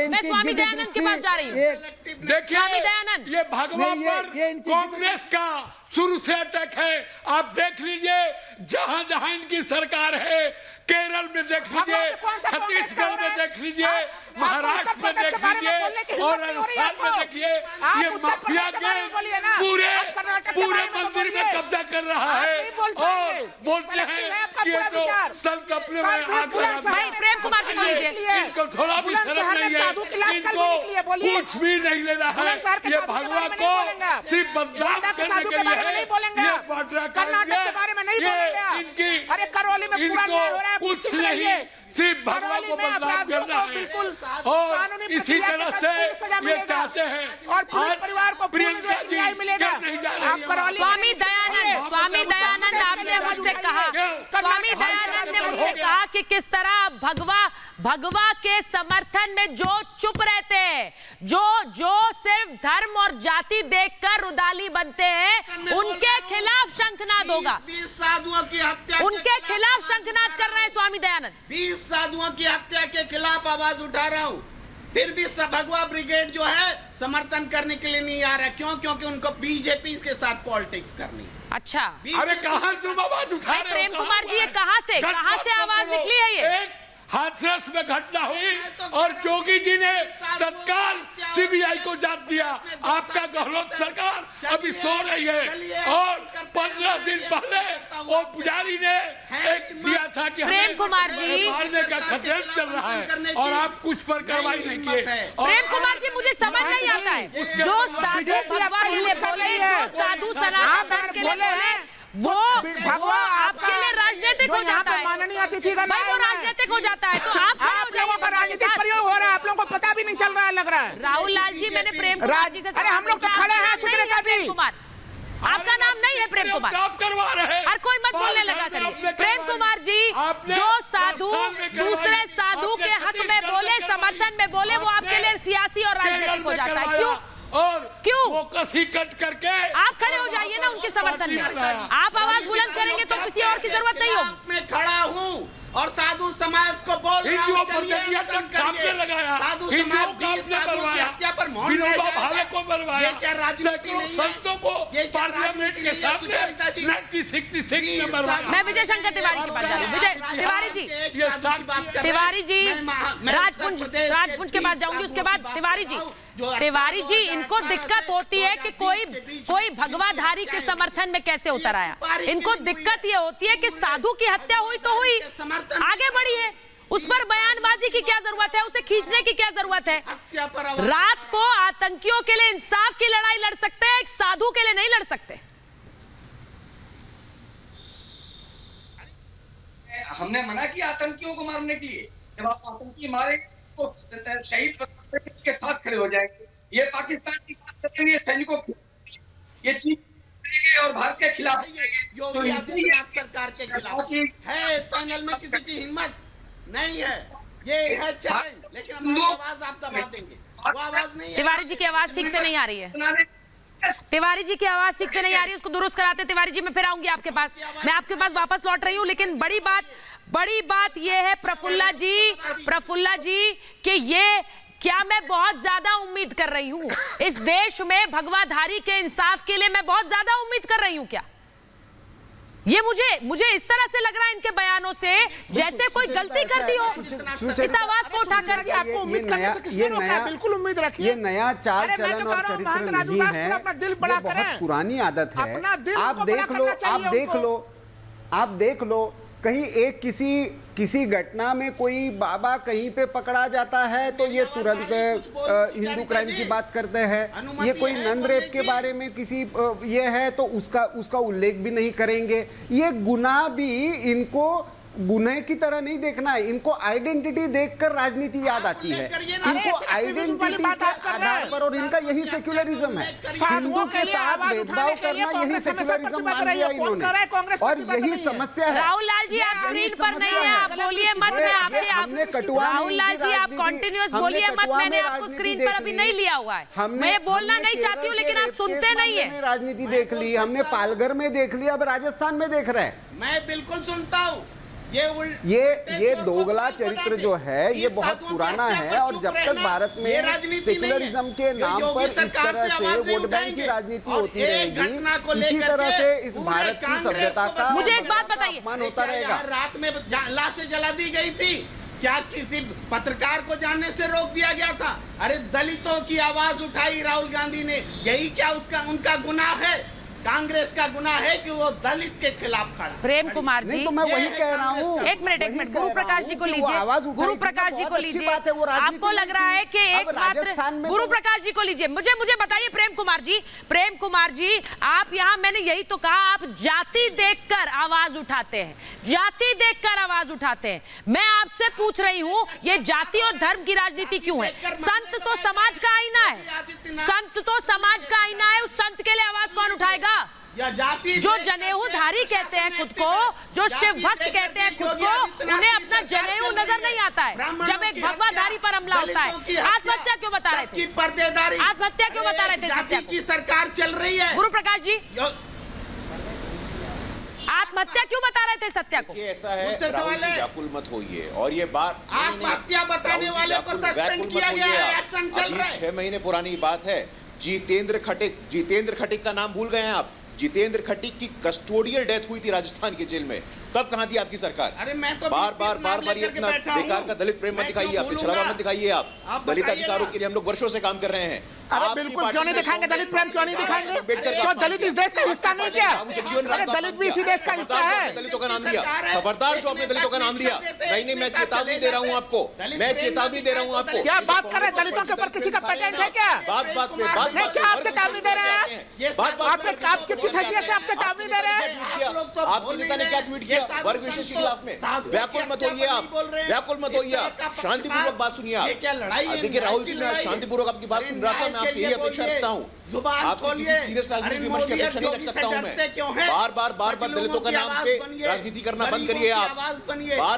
मैं स्वामी दयानंद के पास जा रही हूँ। देखिए स्वामी दयानंद, ये भगवा पर कांग्रेस का शुरू से अटैक है। आप देख लीजिए जहां जहां इनकी सरकार है, केरल में देख लीजिए, छत्तीसगढ़ में देख लीजिए, महाराष्ट्र में देख लीजिए और राजस्थान में देखिए, ये माफिया गैंग पूरे मंदिर में कब्जा कर रहा है और बोलते हैं कि ये तो संत अपने में आग लगा। भाई प्रेम कुमार जी को लीजिए, इनको थोड़ा भी शर्म नहीं है, इनको कुछ भी नहीं लेना है। ये भगवा को सिर्फ बदनाम करने के लिए है, ये वाड्रा करेंगे, ये इनकी इनको कुछ नहीं, सिर्फ भगवा को बदनाम करना है और इसी तरह से ये चाहते हैं। और परिवार को प्रियंका जी नहीं जा रही है। स्वामी दयानंद आपने मुझसे कहा, स्वामी दयानंद ने मुझसे कहा कि किस तरह भगवा के समर्थन में जो चुप रहते हैं, जो सिर्फ धर्म और जाति देखकर रुदाली बनते हैं, उनके खिलाफ शंखनाद होगा। 20 साधुओं की हत्या, उनके खिलाफ शंखनाद कर रहे हैं स्वामी दयानंद। 20 साधुओं की हत्या के खिलाफ आवाज उठा रहा हूँ, फिर भी भगवा ब्रिगेड जो है समर्थन करने के लिए नहीं आ रहा। क्यों? क्योंकि उनको बीजेपी के साथ पॉलिटिक्स करनी। अच्छा, अरे कहाँ से आवाज उठा रहे हो? प्रेम कुमार जी, ये कहाँ से आवाज निकली है? ये हाथरस में घटना हुई और जोगी जी ने तत्काल सीबीआई को जांच दिया। आपका गहलोत सरकार अभी सो रही है और 15 दिन पहले वो पुजारी ने एक दिया था कि प्रेम कुमार जी मारने का खतरा चल रहा है और आप कुछ पर कार्रवाई नहीं किए। प्रेम कुमार जी, मुझे समझ नहीं आता है, जो साधु भगवा के लिए बोले, जो साधु सनातन धर्म के लिए बोले, वो आपके लिए राजनीतिक हो जाता है। भाई वो राजनीतिक हो जाता है, तो आप खड़े हो जाइए। राजनीतिक प्रयोग हो रहा है, आप लोगों को पता भी नहीं चल रहा है, लग रहा है। राहुल लाल जी, मैंने प्रेम कुमार जी से, अरे हम लोग तो खड़े हैं। प्रेम कुमार, आपका नाम नहीं है प्रेम कुमार, हर कोई मत बोलने लगा करिए। प्रेम कुमार जी, जो साधु दूसरे साधु के हक में बोले, समर्थन में बोले, वो आपके लिए सियासी और राजनीतिक हो जाता है। क्यों? और क्यों? वो कसी कट करके आप खड़े हो जाइए ना उनके समर्थन में। आप आवाज बुलंद करेंगे तो किसी और की जरूरत नहीं होगी। मैं खड़ा हूँ और साधु समाज को बोल रहा हिंदुओं हूँ, पर चलिए जब अनशन सामने करिए। लगाया, साधु हिंदुओं समाज का 20 आपने साधुओं की मरवाया, हत्या पर मौन रह विनोबा जाएगा। भावे को मरवाया, ये क्या राजनीति सैकड़ों नहीं है? संतों को ये क्या पार्लियामेंट राजनीति के नहीं है, सामने सुचरिता जी? 1966 में मरवाया। मैं विजय शंकर तिवारी के पास जा रही हूँ। विजय तिवारी जी, ये साक्षी तिवारी जी, राजपुंज के पास जाऊंगी, उसके बाद तिवारी जी इनको दिक्कत होती है कि कोई भगवाधारी के समर्थन में कैसे उतर आया। इनको दिक्कत ये होती है कि साधु की हत्या हुई तो हुई, आगे बढ़ी है, उस पर बयानबाजी की क्या जरूरत है, उसे खींचने की क्या जरूरत है। रात को आतंकियों के लिए इंसाफ की लड़ाई लड़ सकते हैं, एक साधु के लिए नहीं लड़ सकते। हमने मना किया आतंकियों को मारने के लिए, जब आप आतंकी मारे तो शहीद के साथ खड़े हो जाएंगे। ये पाकिस्तान की बात करेंगे, सैनिकों ये चीज और भारत के खिलाफ योगी आदित्यनाथ सरकार के खिलाफ है। पैनल में किसी की हिम्मत नहीं है, ये है चैलेंज, लेकिन हमारी आवाज आप दबा देंगे, वो आवाज नहीं है। तिवारी जी की आवाज ठीक से नहीं आ रही है, तिवारी जी की आवाज ठीक से नहीं आ रही है, उसको दुरुस्त कराते। तिवारी जी मैं फिर आऊंगी आपके पास, मैं आपके पास वापस लौट रही हूँ। लेकिन बड़ी बात ये है प्रफुल्ला जी कि ये क्या मैं बहुत ज्यादा उम्मीद कर रही हूँ इस देश में भगवाधारी के इंसाफ के लिए, मैं बहुत ज्यादा उम्मीद कर रही हूँ क्या? ये मुझे इस तरह से लग रहा है इनके बयानों से जैसे कोई गलती कर दी हो इस आवाज को उठाकर। आपको उम्मीद करने से किसने रोका है? बिल्कुल उम्मीद रखिए। ये नया चाल चलन और चरित्र नहीं है, ये बहुत पुरानी आदत है। आप देख लो कहीं एक किसी घटना में कोई बाबा कहीं पे पकड़ा जाता है तो ये तुरंत हिंदू क्राइम की बात करते हैं। ये कोई नंद रेप के बारे में किसी ये है तो उसका उल्लेख भी नहीं करेंगे। ये गुनाह भी इनको गुनाह की तरह नहीं देखना है, इनको आइडेंटिटी देखकर राजनीति याद आती है। इनको आइडेंटिटी के आधार पर, और इनका यही सेक्युलरिज्म है, हिंदू के साथ भेदभाव करना, यही सेक्युलरिज्म मान लिया इन्होंने, और यही समस्या है। राहुल लाल जी आप स्क्रीन पर नहीं है, आप बोलिए मत, मैं आपके राहुल लाल जी आप कंटिन्यूअस बोलिए मत, मैंने आपको स्क्रीन पर अभी नहीं लिया हुआ है, मैं बोलना नहीं चाहती हूँ लेकिन आप सुनते नहीं है। राजनीति देख ली हमने, पालघर में देख ली, अब राजस्थान में देख रहे हैं। मैं बिल्कुल सुनता हूँ। ये दोगला चरित्र जो है ये बहुत पुराना है, और जब तक भारत में सेक्युलरिज्म के नाम पर इस तरह से वोट बैंक की राजनीति होती रहेगी, इसी तरह से इस भारत की सभ्यता का मुझे एक बात बताइए, अपमान होता रहेगा। रात में लाशें जला दी गई थी, क्या किसी पत्रकार को जानने से रोक दिया गया था? अरे दलितों की आवाज उठाई राहुल गांधी ने, यही क्या उनका गुनाह है? कांग्रेस का गुनाह है कि वो दलित के खिलाफ खड़ा। प्रेम कुमार जी, तो मैं वही कह रहा हूँ, एक मिनट गुरु प्रकाश जी को लीजिए, गुरु प्रकाश जी को लीजिए। आपको लग रहा है कि एकमात्र गुरु प्रकाश जी को लीजिए। मुझे बताइए प्रेम कुमार जी आप यहाँ, मैंने यही तो कहा, आप जाति देखकर आवाज उठाते हैं, जाति देखकर आवाज उठाते हैं। मैं आपसे पूछ रही हूँ ये जाति और धर्म की राजनीति क्यों है? संत तो समाज का आईना है, संत तो समाज का आईना है, उस संत के लिए आवाज कौन उठाएगा? जो जनेऊधारी कहते हैं खुद को, जो शिव भक्त कहते हैं खुद को, उन्हें अपना जनेऊ नजर नहीं आता है। जब एक भगवाधारी पर हमला होता है, आत्महत्या क्यों बता रहे थे? आत्महत्या क्यों बता रहे थे? सत्या की सरकार चल रही है। गुरु प्रकाश जी आत्महत्या क्यों बता रहे थे सत्या को? ऐसा है, राहुल जी व्याकुल मत होइए, और ये बात आत्महत्या बताने वाले को सस्पेंड किया गया है, एक्शन चल रहा है। 6 महीने पुरानी बात है। जितेंद्र खटीक का नाम भूल गए हैं आप? जितेंद्र खटीक की कस्टोडियल डेथ हुई थी राजस्थान के जेल में, तब कहां थी आपकी सरकार? अरे मैं तो बार ये अपना बेकार का दलित प्रेम मत दिखाइए, आप पिछड़ा मत दिखाइए। आप दलित अधिकारों के लिए हम लोग वर्षों से काम कर रहे हैं। अरे बिल्कुल क्यों नहीं दिखाएंगे, दलित प्रेम क्यों नहीं दिखाएंगे? तो दलित इस देश का हिस्सा नहीं क्या? अरे दलित भी इसी देश का हिस्सा है। दलितों का नाम लिया, खबरदार जो आपने दलितों का नाम लिया। नहीं, मैं चेतावनी दे रहा हूँ आपको, मैं चेतावनी दे रहा हूँ आपको। क्या बात कर रहे हैं? दलितों के ऊपर किसी का पेटेंट है क्या? बात नहीं, क्या आप चेतावनी दे रहे हैं? आप किस हैसियत से आप चेतावनी दे रहे हैं? आपके नेता ने क्या ट्वीट किया वर्ग विशेष के खिलाफ में? व्याकुल मत होइए आप, व्याकुल मत होइए आप, शांतिपूर्वक बात सुनिए आप। देखिए राहुल जी, मैं शांतिपूर्वक आपकी बात सुन रहा था, मैं आपसे यही अपेक्षा रखता हूँ, आपसे किसी सीरियस राजनीतिक विमर्श की अपेक्षा नहीं रख सकता हूँ मैं। बार बार दलितों का नाम पे राजनीति करना बंद करिए आप।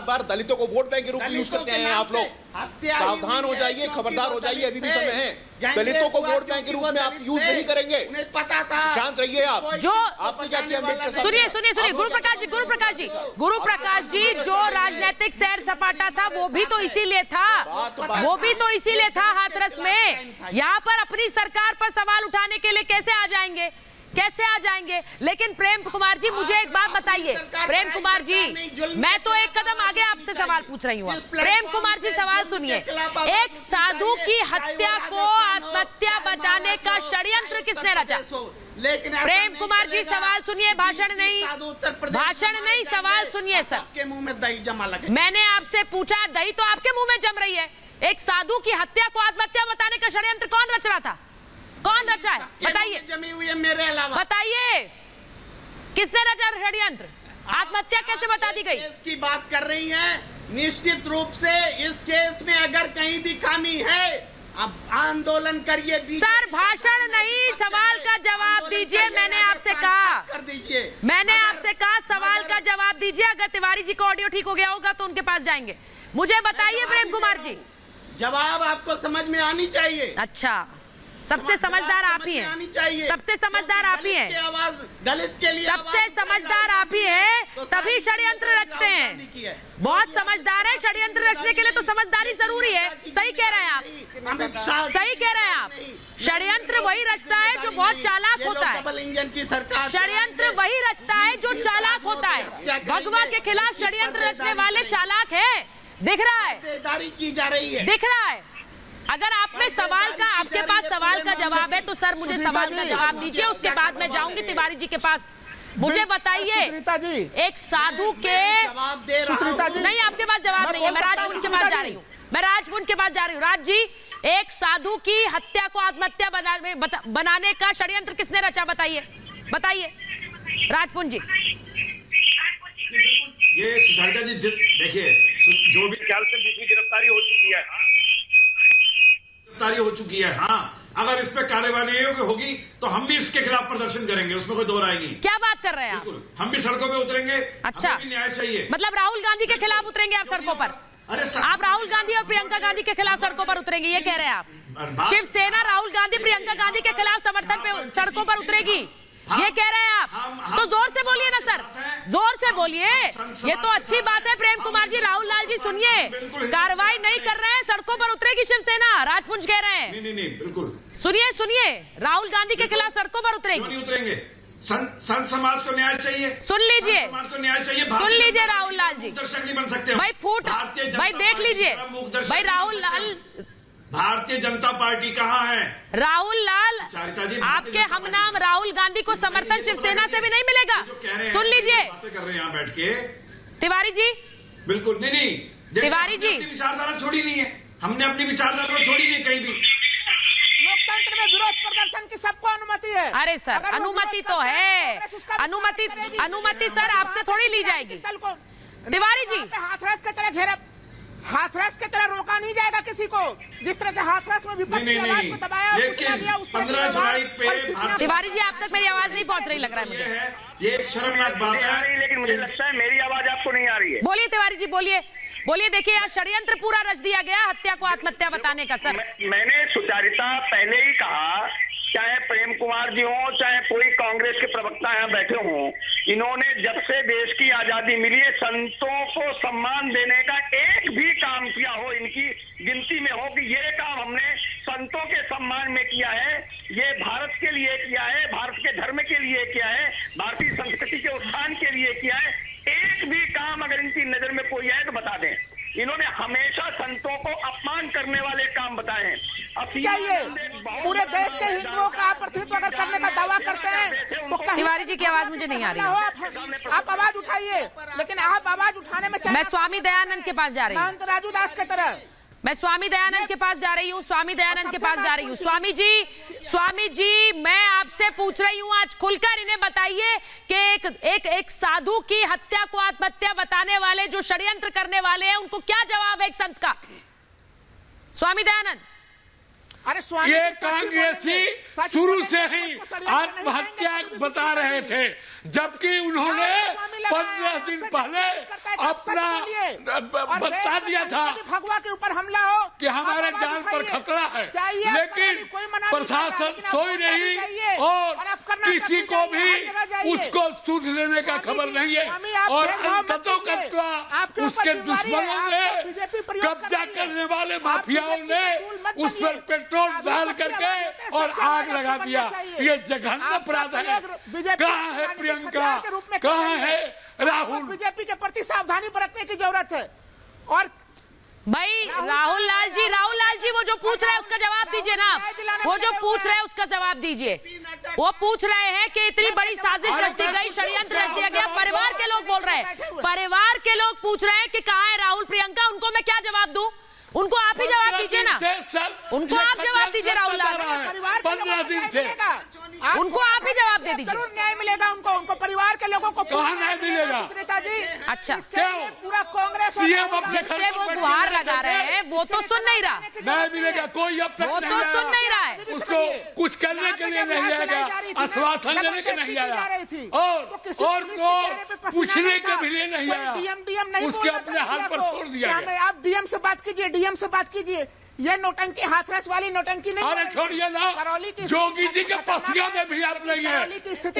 बार दलितों को वोट बैंक के रूप में यूज करते हैं आप लोग। सावधान हो जाइए, खबरदार हो जाइए, अभी भी समय है। दलितों को वोट बैंक के रूप में आप यूज नहीं करेंगे, पता था। शांत रहिए आप। जो आपने क्या किया? सुनिए गुरु प्रकाश जी, जो राजनीतिक राजनीतिक सैर सपाटा था वो भी तो इसीलिए था, वो भी तो इसीलिए था हाथरस में। यहाँ पर अपनी सरकार पर सवाल उठाने के लिए कैसे आ जाएंगे, कैसे आ जाएंगे? लेकिन प्रेम कुमार जी मुझे एक बात बताइए, प्रेम कुमार जी, मैं तो एक कदम आगे आपसे सवाल पूछ रही हूँ। प्रेम कुमार जी सवाल सुनिए, एक साधु की हत्या को आत्महत्या बताने का षड्यंत्र किसने रचा? प्रेम कुमार जी सवाल सुनिए, भाषण नहीं, भाषण नहीं, सवाल सुनिए सर। आपके मुंह में दही जमा लगे। मैंने आपसे पूछा, दही तो आपके मुंह में जम रही है। एक साधु की हत्या को आत्महत्या बताने का षड्यंत्र कौन रच रहा था? कौन रचा है? बताइए, जमी हुई है मेरे अलावा। बताइए किसने रचा षड्यंत्र? आत्महत्या कैसे बता दी गई? केस की बात कर रही हैं, निश्चित रूप से इस केस में अगर कहीं भी खामी है, अब आंदोलन करिए। सर भाषण नहीं, सवाल का जवाब दीजिए। मैंने आपसे कहा, कर दीजिए, मैंने आपसे कहा सवाल का जवाब दीजिए। अगर तिवारी जी का ऑडियो ठीक हो गया होगा तो उनके पास जाएंगे। मुझे बताइए प्रेम कुमार जी, जवाब आपको समझ में आनी चाहिए। अच्छा, सबसे समझदार आप ही हैं, सबसे समझदार आप ही हैं, आवाज दलित के लिए सबसे समझदार आप ही हैं, तभी षड्यंत्र रचते हैं। बहुत समझदार है, षड्यंत्र रचने के लिए तो समझदारी जरूरी है। सही कह रहे हैं आप, सही कह रहे हैं आप। षड्यंत्र वही रचता है जो बहुत चालाक होता है, डबल इंजन की सरकार। षड्यंत्र वही रचता है जो चालाक होता है। भगवा के खिलाफ षड्यंत्र रचने वाले चालाक है, दिख रहा है, की जा रही है, दिख रहा है। अगर आप में सवाल का, आपके पास सवाल का जवाब है तो सर मुझे सवाल का जवाब दीजिए, उसके बाद मैं जाऊंगी तिवारी जी के पास। मुझे बताइए, एक साधु के नहीं, आपके पास जवाब नहीं है। मैं राजपुन के पास जा रही हूँ, मैं राजपुन के पास जा रही हूँ। राज जी, एक साधु की हत्या को आत्महत्या बनाने का षड्यंत्र किसने रचा? बताइए, बताइए राजपुन जी। ये सुचारिता जी देखिए, जो भी ख्याल से जिसकी गिरफ्तारी हो चुकी है, हाँ, अगर इस पे कार्यवाही होगी तो हम भी इसके खिलाफ प्रदर्शन करेंगे, उसमें कोई दो राय नहीं। क्या बात कर रहे हैं आप? हम भी सड़कों पे उतरेंगे। अच्छा, हमें भी न्याय चाहिए। मतलब राहुल गांधी के खिलाफ उतरेंगे आप सड़कों पर? आप राहुल गांधी और प्रियंका गांधी के खिलाफ सड़कों पर उतरेंगे, ये कह रहे हैं आप? शिवसेना राहुल गांधी प्रियंका गांधी के खिलाफ समर्थन पे सड़कों पर उतरेगी, ये कह रहे हैं आप? तो जोर से बोलिए ना सर, जोर से बोलिए। ये तो अच्छी बात है प्रेम कुमार जी। राहुल लाल जी सुनिए, कार्रवाई नहीं कर रहे हैं, सड़कों पर उतरेगी शिवसेना, राजपुंज कह रहे हैं। नहीं, बिल्कुल सुनिए, सुनिए, राहुल गांधी के खिलाफ सड़कों पर उतरेगी। उतरेंगे। संत समाज को न्याय चाहिए, सुन लीजिए, समाज को न्याय चाहिए। सुन लीजिए राहुल लाल जी, दर्शक नहीं बन सकते भाई फूट, भाई देख लीजिए, भाई राहुल लाल, भारतीय जनता पार्टी कहाँ है? राहुल लाल, आपके हम नाम राहुल गांधी को समर्थन शिवसेना से भी नहीं मिलेगा। सुन लीजिए, बातें कर रहे हैं यहाँ बैठ के तिवारी जी। बिल्कुल नहीं, तिवारी जी, अपनी विचारधारा छोड़ी नहीं है, हमने अपनी विचारधारा छोड़ी नहीं कहीं भी। लोकतंत्र में विरोध प्रदर्शन की सबको अनुमति है। अरे सर, अनुमति तो है, अनुमति सर आपसे थोड़ी ली जाएगी। तिवारी जी, हाथरस की तरह घेरा, हाथरस की तरह रोका नहीं जाएगा किसी को। जिस तरह से हाथरस में विपक्ष की आवाज को दबाया और कुचला गया, उस 15 जुलाई पे तिवारी जी आप तक मेरी आवाज नहीं पहुंच रही, लग रहा है मुझे। ये एक शर्मनाक बात है, लेकिन मुझे लगता है मेरी आवाज आपको नहीं आ रही है। बोलिए तिवारी जी, बोलिए, बोलिए। देखिए यार, षड्यंत्र पूरा रच दिया गया हत्या को आत्महत्या बताने का। सर मैंने सुचारिता पहले ही कहा, चाहे प्रेम कुमार जी हो, चाहे कोई कांग्रेस के प्रवक्ता यहाँ बैठे हों, इन्होंने जब से देश की आजादी मिली है संतों को सम्मान देने का एक भी काम किया हो, इनकी गिनती में हो कि ये काम हमने संतों के सम्मान में किया है, ये भारत के लिए किया है, भारत के धर्म के लिए किया है, भारतीय संस्कृति के उत्थान के लिए किया है, एक भी काम अगर इनकी नजर में कोई है तो बता दें। इन्होंने हमेशा संतों को अपमान करने वाले काम बताए हैं। अब चाहिए पूरे देश के हिंदुओं का प्रतिनिधित्व अगर करने का दावा करते हैं तो तिवारी जी की आवाज मुझे नहीं आ रही है। आप आवाज उठाइए, लेकिन आप आवाज उठाने में मैं स्वामी दयानंद के पास जा रही हूँ, राजू दास की तरह मैं स्वामी दयानंद के पास जा रही हूँ, स्वामी दयानंद के पास जा रही हूँ। स्वामी जी मैं आपसे पूछ रही हूँ, आज खुलकर इन्हें बताइए कि एक साधु की हत्या को आत्महत्या बताने वाले जो षड्यंत्र करने वाले हैं उनको क्या जवाब है एक संत का? स्वामी दयानंद। अरे ये कांग्रेसी शुरू से ही आत्महत्या बता रहे थे, जबकि उन्होंने 15 दिन पहले अपना बता दिया था भगवा के ऊपर हमला हो कि हमारे जान पर खतरा है, लेकिन प्रशासन सोई नहीं और करना किसी को भी उसको सूद लेने का खबर नहीं है। और अंततोगत्वा उसके दुश्मनों ने, कब्जा करने वाले माफियाओं ने उस पर पेट्रोल डाल करके और आग लगा दिया। ये जघन्य अपराध है। कहाँ है प्रियंका, कहाँ है राहुल? बीजेपी के प्रति सावधानी बरतने की जरूरत है। और भाई राहुल लाल जी वो जो पूछ रहे हैं उसका जवाब दीजिए ना। वो जो पूछ रहे हैं उसका जवाब दीजिए। वो पूछ रहे हैं कि इतनी बड़ी साजिश रच दी गई, षड्यंत्र रच दिया गया। परिवार के लोग बोल रहे हैं, परिवार के लोग पूछ रहे हैं कि कहाँ है राहुल प्रियंका। उनको मैं क्या जवाब दूं? उनको आप ही जवाब दीजिए ना, उनको आप जवाब दीजिए राहुल लाल। 15 दिन से उनको आप ही जवाब दे दीजिए। जरूर न्याय मिलेगा उनको परिवार के लोगों को। कहाँ न्याय मिलेगा सुनीता जी? अच्छा, पूरा कांग्रेस जिससे वो गुहार लगा रहे हैं वो तो सुन नहीं रहा। न्याय मिलेगा, कोई अब तक वो तो सुन नहीं रहा है। उसको कुछ करने के लिए नहीं आएगा, आश्वासन देने के नहीं आया और तो पूछने के भी लिए नहीं आया। उसके अपने हाल पर छोड़ दिया। आप डीएम से बात कीजिए, डीएम से बात कीजिए। ये नौटंकी, हाथरस वाली नौटंकी नहीं। अरे छोड़िए ना, जोगी जी के पसिया में भी आप नहीं है।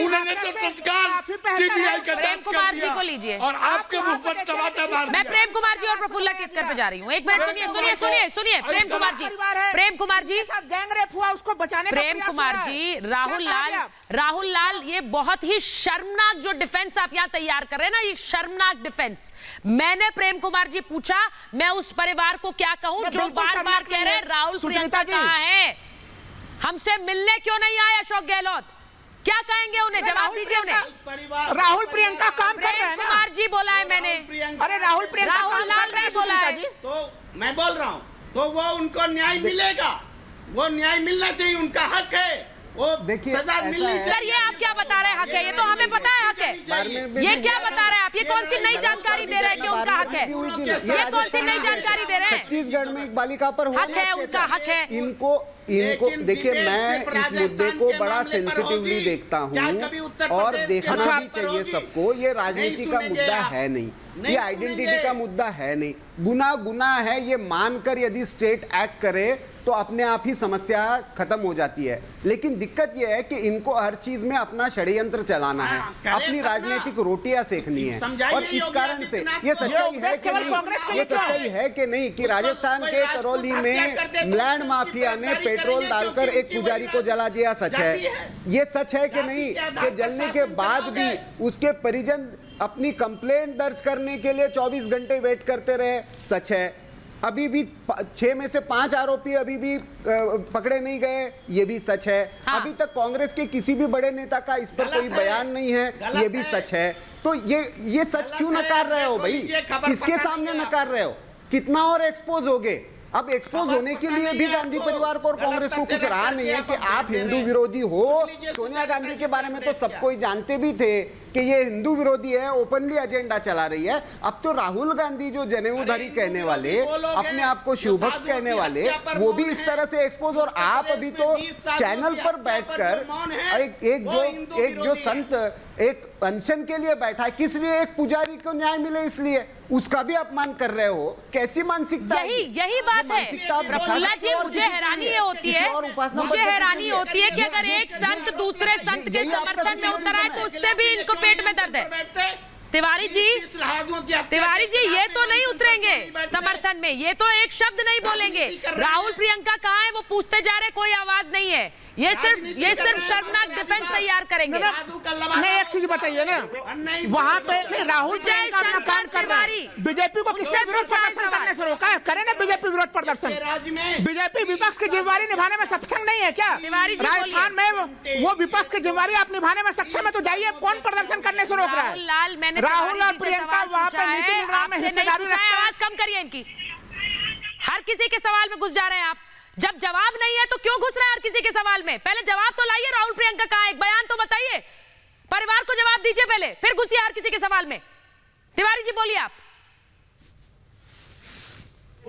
उन्होंने तो तत्काल सीबीआई का प्रेम कुमार जी को लीजिए और आपके मुंह पर टमाटर मार। मैं प्रेम कुमार जी और प्रफुल्ला केतकर पे जा रही हूँ। एक मिनट सुनिए प्रेम कुमार जी, गैंगरेप हुआ उसको बचाने का प्रेम कुमार जी, राहुल लाल ये बहुत ही शर्मनाक जो डिफेंस आप यहाँ तैयार कर रहे हैं ना, ये शर्मनाक डिफेंस। मैंने प्रेम कुमार जी पूछा, मैं उस परिवार को क्या कहूँ जो बार बार कह रहे हैं राहुल प्रियंका कहाँ है, हमसे मिलने क्यों नहीं आए अशोक गहलोत? क्या कहेंगे उन्हें? जवाब दीजिए उन्हें। राहुल प्रियंका काम कर रहे हैं ना। कुमार जी बोला है मैंने, अरे राहुल प्रियंका, राहुल लाल नहीं बोला है। तो मैं बोल रहा हूँ, तो वो उनको न्याय मिलेगा, वो न्याय मिलना चाहिए, उनका हक है। वो देखिए सजा मिलनी चाहिए। सर ये आप क्या बता रहे हैं हक है? ये तो हमें पता है हक है। ये क्या बता रहे हैं आप? ये कौन सी नई जानकारी दे रहे हैं कि उनका हक है? ये कौन सी नई जानकारी दे रहे हैं? छत्तीसगढ़ में एक बालिका पर हक है, उनका हक है। इनको देखिए, मैं इस मुद्दे को बड़ा सेंसिटिवली देखता हूँ और देखना भी चाहिए सबको। ये राजनीति का मुद्दा है नहीं, ये आइडेंटिटी का मुद्दा है नहीं। गुना है, ये मानकर यदि स्टेट एक्ट करे तो अपने आप ही समस्या खत्म हो जाती है। लेकिन दिक्कत यह है कि इनको हर चीज में अपना षड्यंत्र चलाना है, अपनी राजनीतिक रोटियां सेकनी है। और इस कारण से ये सच्चाई है कि नहीं, ये सच्चाई है कि नहीं कि राजस्थान के करौली में लैंड माफिया ने पेट्रोल डालकर एक पुजारी को जला दिया, सच है। ये सच है कि नहीं कि जलने के बाद भी उसके परिजन अपनी कंप्लेंट दर्ज करने के लिए 24 घंटे वेट करते रहे, सच है। अभी भी 6 में से 5 आरोपी अभी भी पकड़े नहीं गए, ये भी सच है। हाँ। अभी तक कांग्रेस के किसी भी बड़े नेता का इस पर कोई बयान नहीं है, ये भी सच है। तो ये सच क्यों नकार रहे हो भाई? किसके सामने नकार रहे हो? कितना और एक्सपोज होगे? अब एक्सपोज होने के लिए भी गांधी परिवार को और कांग्रेस को कुछ रहा नहीं है कि आप हिंदू विरोधी हो। सोनिया गांधी के बारे में तो सब कोई जानते भी थे कि ये हिंदू विरोधी है, ओपनली एजेंडा चला रही है। अब तो राहुल गांधी जो जनेऊधारी कहने वाले, अपने आप को शिवभक्त कहने वाले, वो भी इस तरह से एक्सपोज। और आप अभी तो चैनल पर बैठकर एक जो संत एक अनशन के लिए बैठा है, किस लिए? एक पुजारी को न्याय मिले इसलिए, उसका भी अपमान कर रहे हो। कैसी मानसिकता? यही बात है प्रफुल्ला जी। मुझे हैरानी ये होती है कि अगर एक संत दूसरे संत के समर्थन में उतर आए तो उससे भी इनको पेट में दर्द है। तिवारी जी ये तो नहीं उतरेंगे समर्थन में, ये तो एक शब्द नहीं बोलेंगे। राहुल प्रियंका कहाँ है वो पूछते जा रहे, कोई आवाज नहीं है। ये सिर्फ शर्मनाक डिफेंस तैयार करेंगे। नहीं, एक चीज बताइए ना, वहाँ पे राहुल बीजेपी को किससे विरोध प्रदर्शन करने से रोका है? करे ना बीजेपी विरोध प्रदर्शन। बीजेपी विपक्ष की जिम्मेवारी निभाने में सक्षम नहीं है क्या? राजस्थान में वो विपक्ष की जिम्मेवारी आप निभाने में सक्षम है तो जाइए, कौन प्रदर्शन करने से रोक रहा है? राहुल और प्रियंका वहाँ पे नीति हिस्सेदारी रखते हैं। आवाज कम करिए इनकी। हर किसी के सवाल में घुस जा रहे हैं आप। जब जवाब नहीं है तो क्यों घुस रहे हैं हर किसी के सवाल में? पहले जवाब तो लाइए। राहुल प्रियंका कहाँ है? एक बयान तो बताइए, परिवार को जवाब दीजिए पहले, फिर घुसिए हर किसी के सवाल में। तिवारी जी बोलिए आप।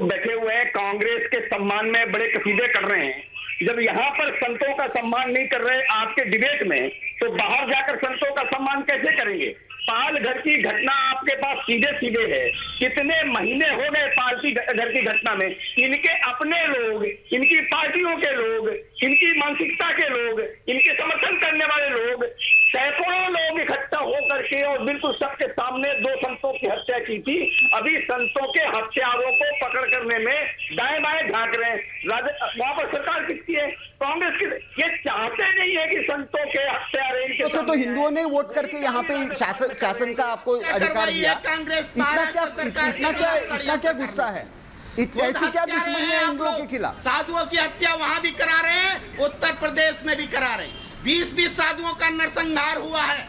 बैठे हुए हैं, कांग्रेस के सम्मान में बड़े कसीदे कर रहे हैं। जब यहाँ पर संतों का सम्मान नहीं कर रहे आपके डिबेट में, तो बाहर जाकर संतों का सम्मान कैसे करेंगे? पाल घर की घटना आपके पास सीधे सीधे है। कितने महीने हो गए पार्टी घर की घटना में? इनके अपने लोग, इनकी पार्टियों के लोग, इनकी मानसिकता के लोग, इनके समर्थन करने वाले लोग, सैकड़ों लोग इकट्ठा होकर के और बिल्कुल सबके सामने 2 संतों की हत्या की थी। अभी संतों के हत्यारों को पकड़ करने में दाएं बाएं झांक रहे हैं। वहां पर सरकार किसकी है? कांग्रेस की। ये चाहते नहीं है कि संतों के हत्यारे तो हिंदुओं ने वोट करके यहाँ पे शासन का आपको अधिकार दिया। कांग्रेस इतना क्या गुस्सा है? ऐसी क्या दुश्मनी है हिंदुओं के खिलाफ? साधुओं की हत्या वहां भी करा रहे हैं, उत्तर प्रदेश में भी करा रहे हैं। 20 साधुओं का नरसंहार हुआ है।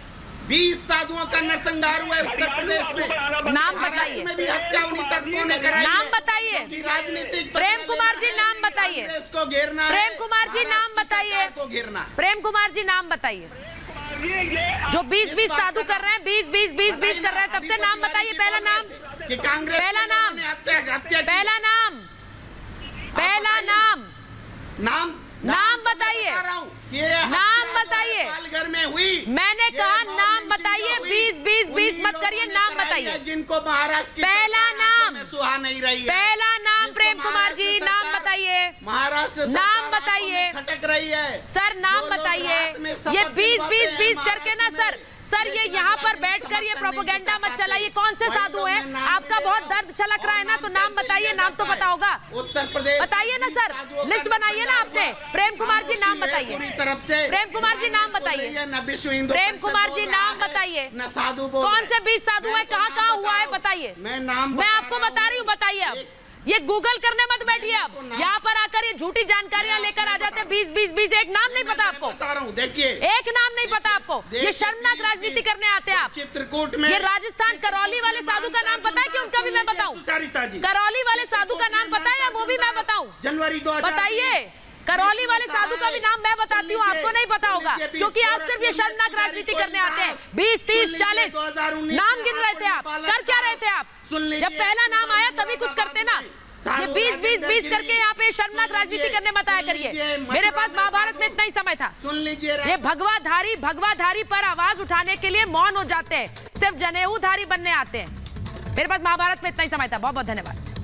20 साधुओं का नरसंहार हुआ है उत्तर प्रदेश में। नाम बताइए। में भी हत्या उन्हीं तत्वों ने कराई। नाम बताइए। राजनीतिक प्रेम कुमार जी नाम बताइए। को घेरना। प्रेम कुमार जी नाम बताइए। को घेरना। प्रेम कुमार जी नाम बताइए। जो 20 साधु कर रहे हैं, 20 कर रहे हैं, तब से नाम बताइए। पहला नाम, पहला नाम, पहला नाम, पहला नाम, नाम बताइए। नाम बताइए। घर में हुई। मैंने कहा नाम बताइए। 20 मत करिए, नाम बताइए। जिनको महाराष्ट्र पहला नाम सुहा नहीं रही है। पहला नाम प्रेम कुमार जी नाम बताइए। महाराष्ट्र नाम बताइए। खटक रही है सर, नाम बताइए। ये 20 करके ना सर ये यहाँ पर बैठकर ये प्रोपेगेंडा मत चलाइए। कौन से साधु हैं? आपका बहुत दर्द छलक रहा है ना, तो नाम बताइए। नाम तो पता होगा। उत्तर प्रदेश बताइए ना सर, लिस्ट बनाइए ना आपने। प्रेम कुमार जी नाम बताइए। प्रेम कुमार जी नाम बताइए। प्रेम कुमार जी नाम बताइए। कौन से 20 साधु हैं? कहाँ हुआ है बताइए। मैं आपको बता रही हूँ, बताइए। आप ये गूगल करने मत बैठिए। आप यहाँ पर आकर ये झूठी जानकारियां लेकर आ जाते हैं। 20 एक नाम नहीं पता आपको। बता रहा हूँ, देखिए एक नाम नहीं पता आपको। ये शर्मनाक राजनीति करने आते हैं आप। चित्रकूट में ये राजस्थान करौली वाले साधु का नाम पता है कि उनका भी मैं बताऊं? करौली वाले साधु का नाम पता है या वो भी मैं बताऊं? जनवरी 2000 बताइए। करौली वाले साधु का भी नाम मैं बताती हूँ, आपको नहीं पता होगा, क्योंकि आप सिर्फ ये शर्मनाक राजनीति करने आते हैं। 20, 30, 40 नाम गिन रहे थे आप। कर क्या रहे थे आप? जब पहला नाम आया तभी कुछ करते ना। ये 20 करके यहाँ पे शर्मनाक राजनीति करने मत आया करिए। मेरे पास महाभारत में इतना ही समय था। सुन लीजिए, ये भगवाधारी पर आवाज उठाने के लिए मौन हो जाते हैं, सिर्फ जनेऊधारी बनने आते हैं। मेरे पास महाभारत में इतना ही समय था। बहुत बहुत धन्यवाद।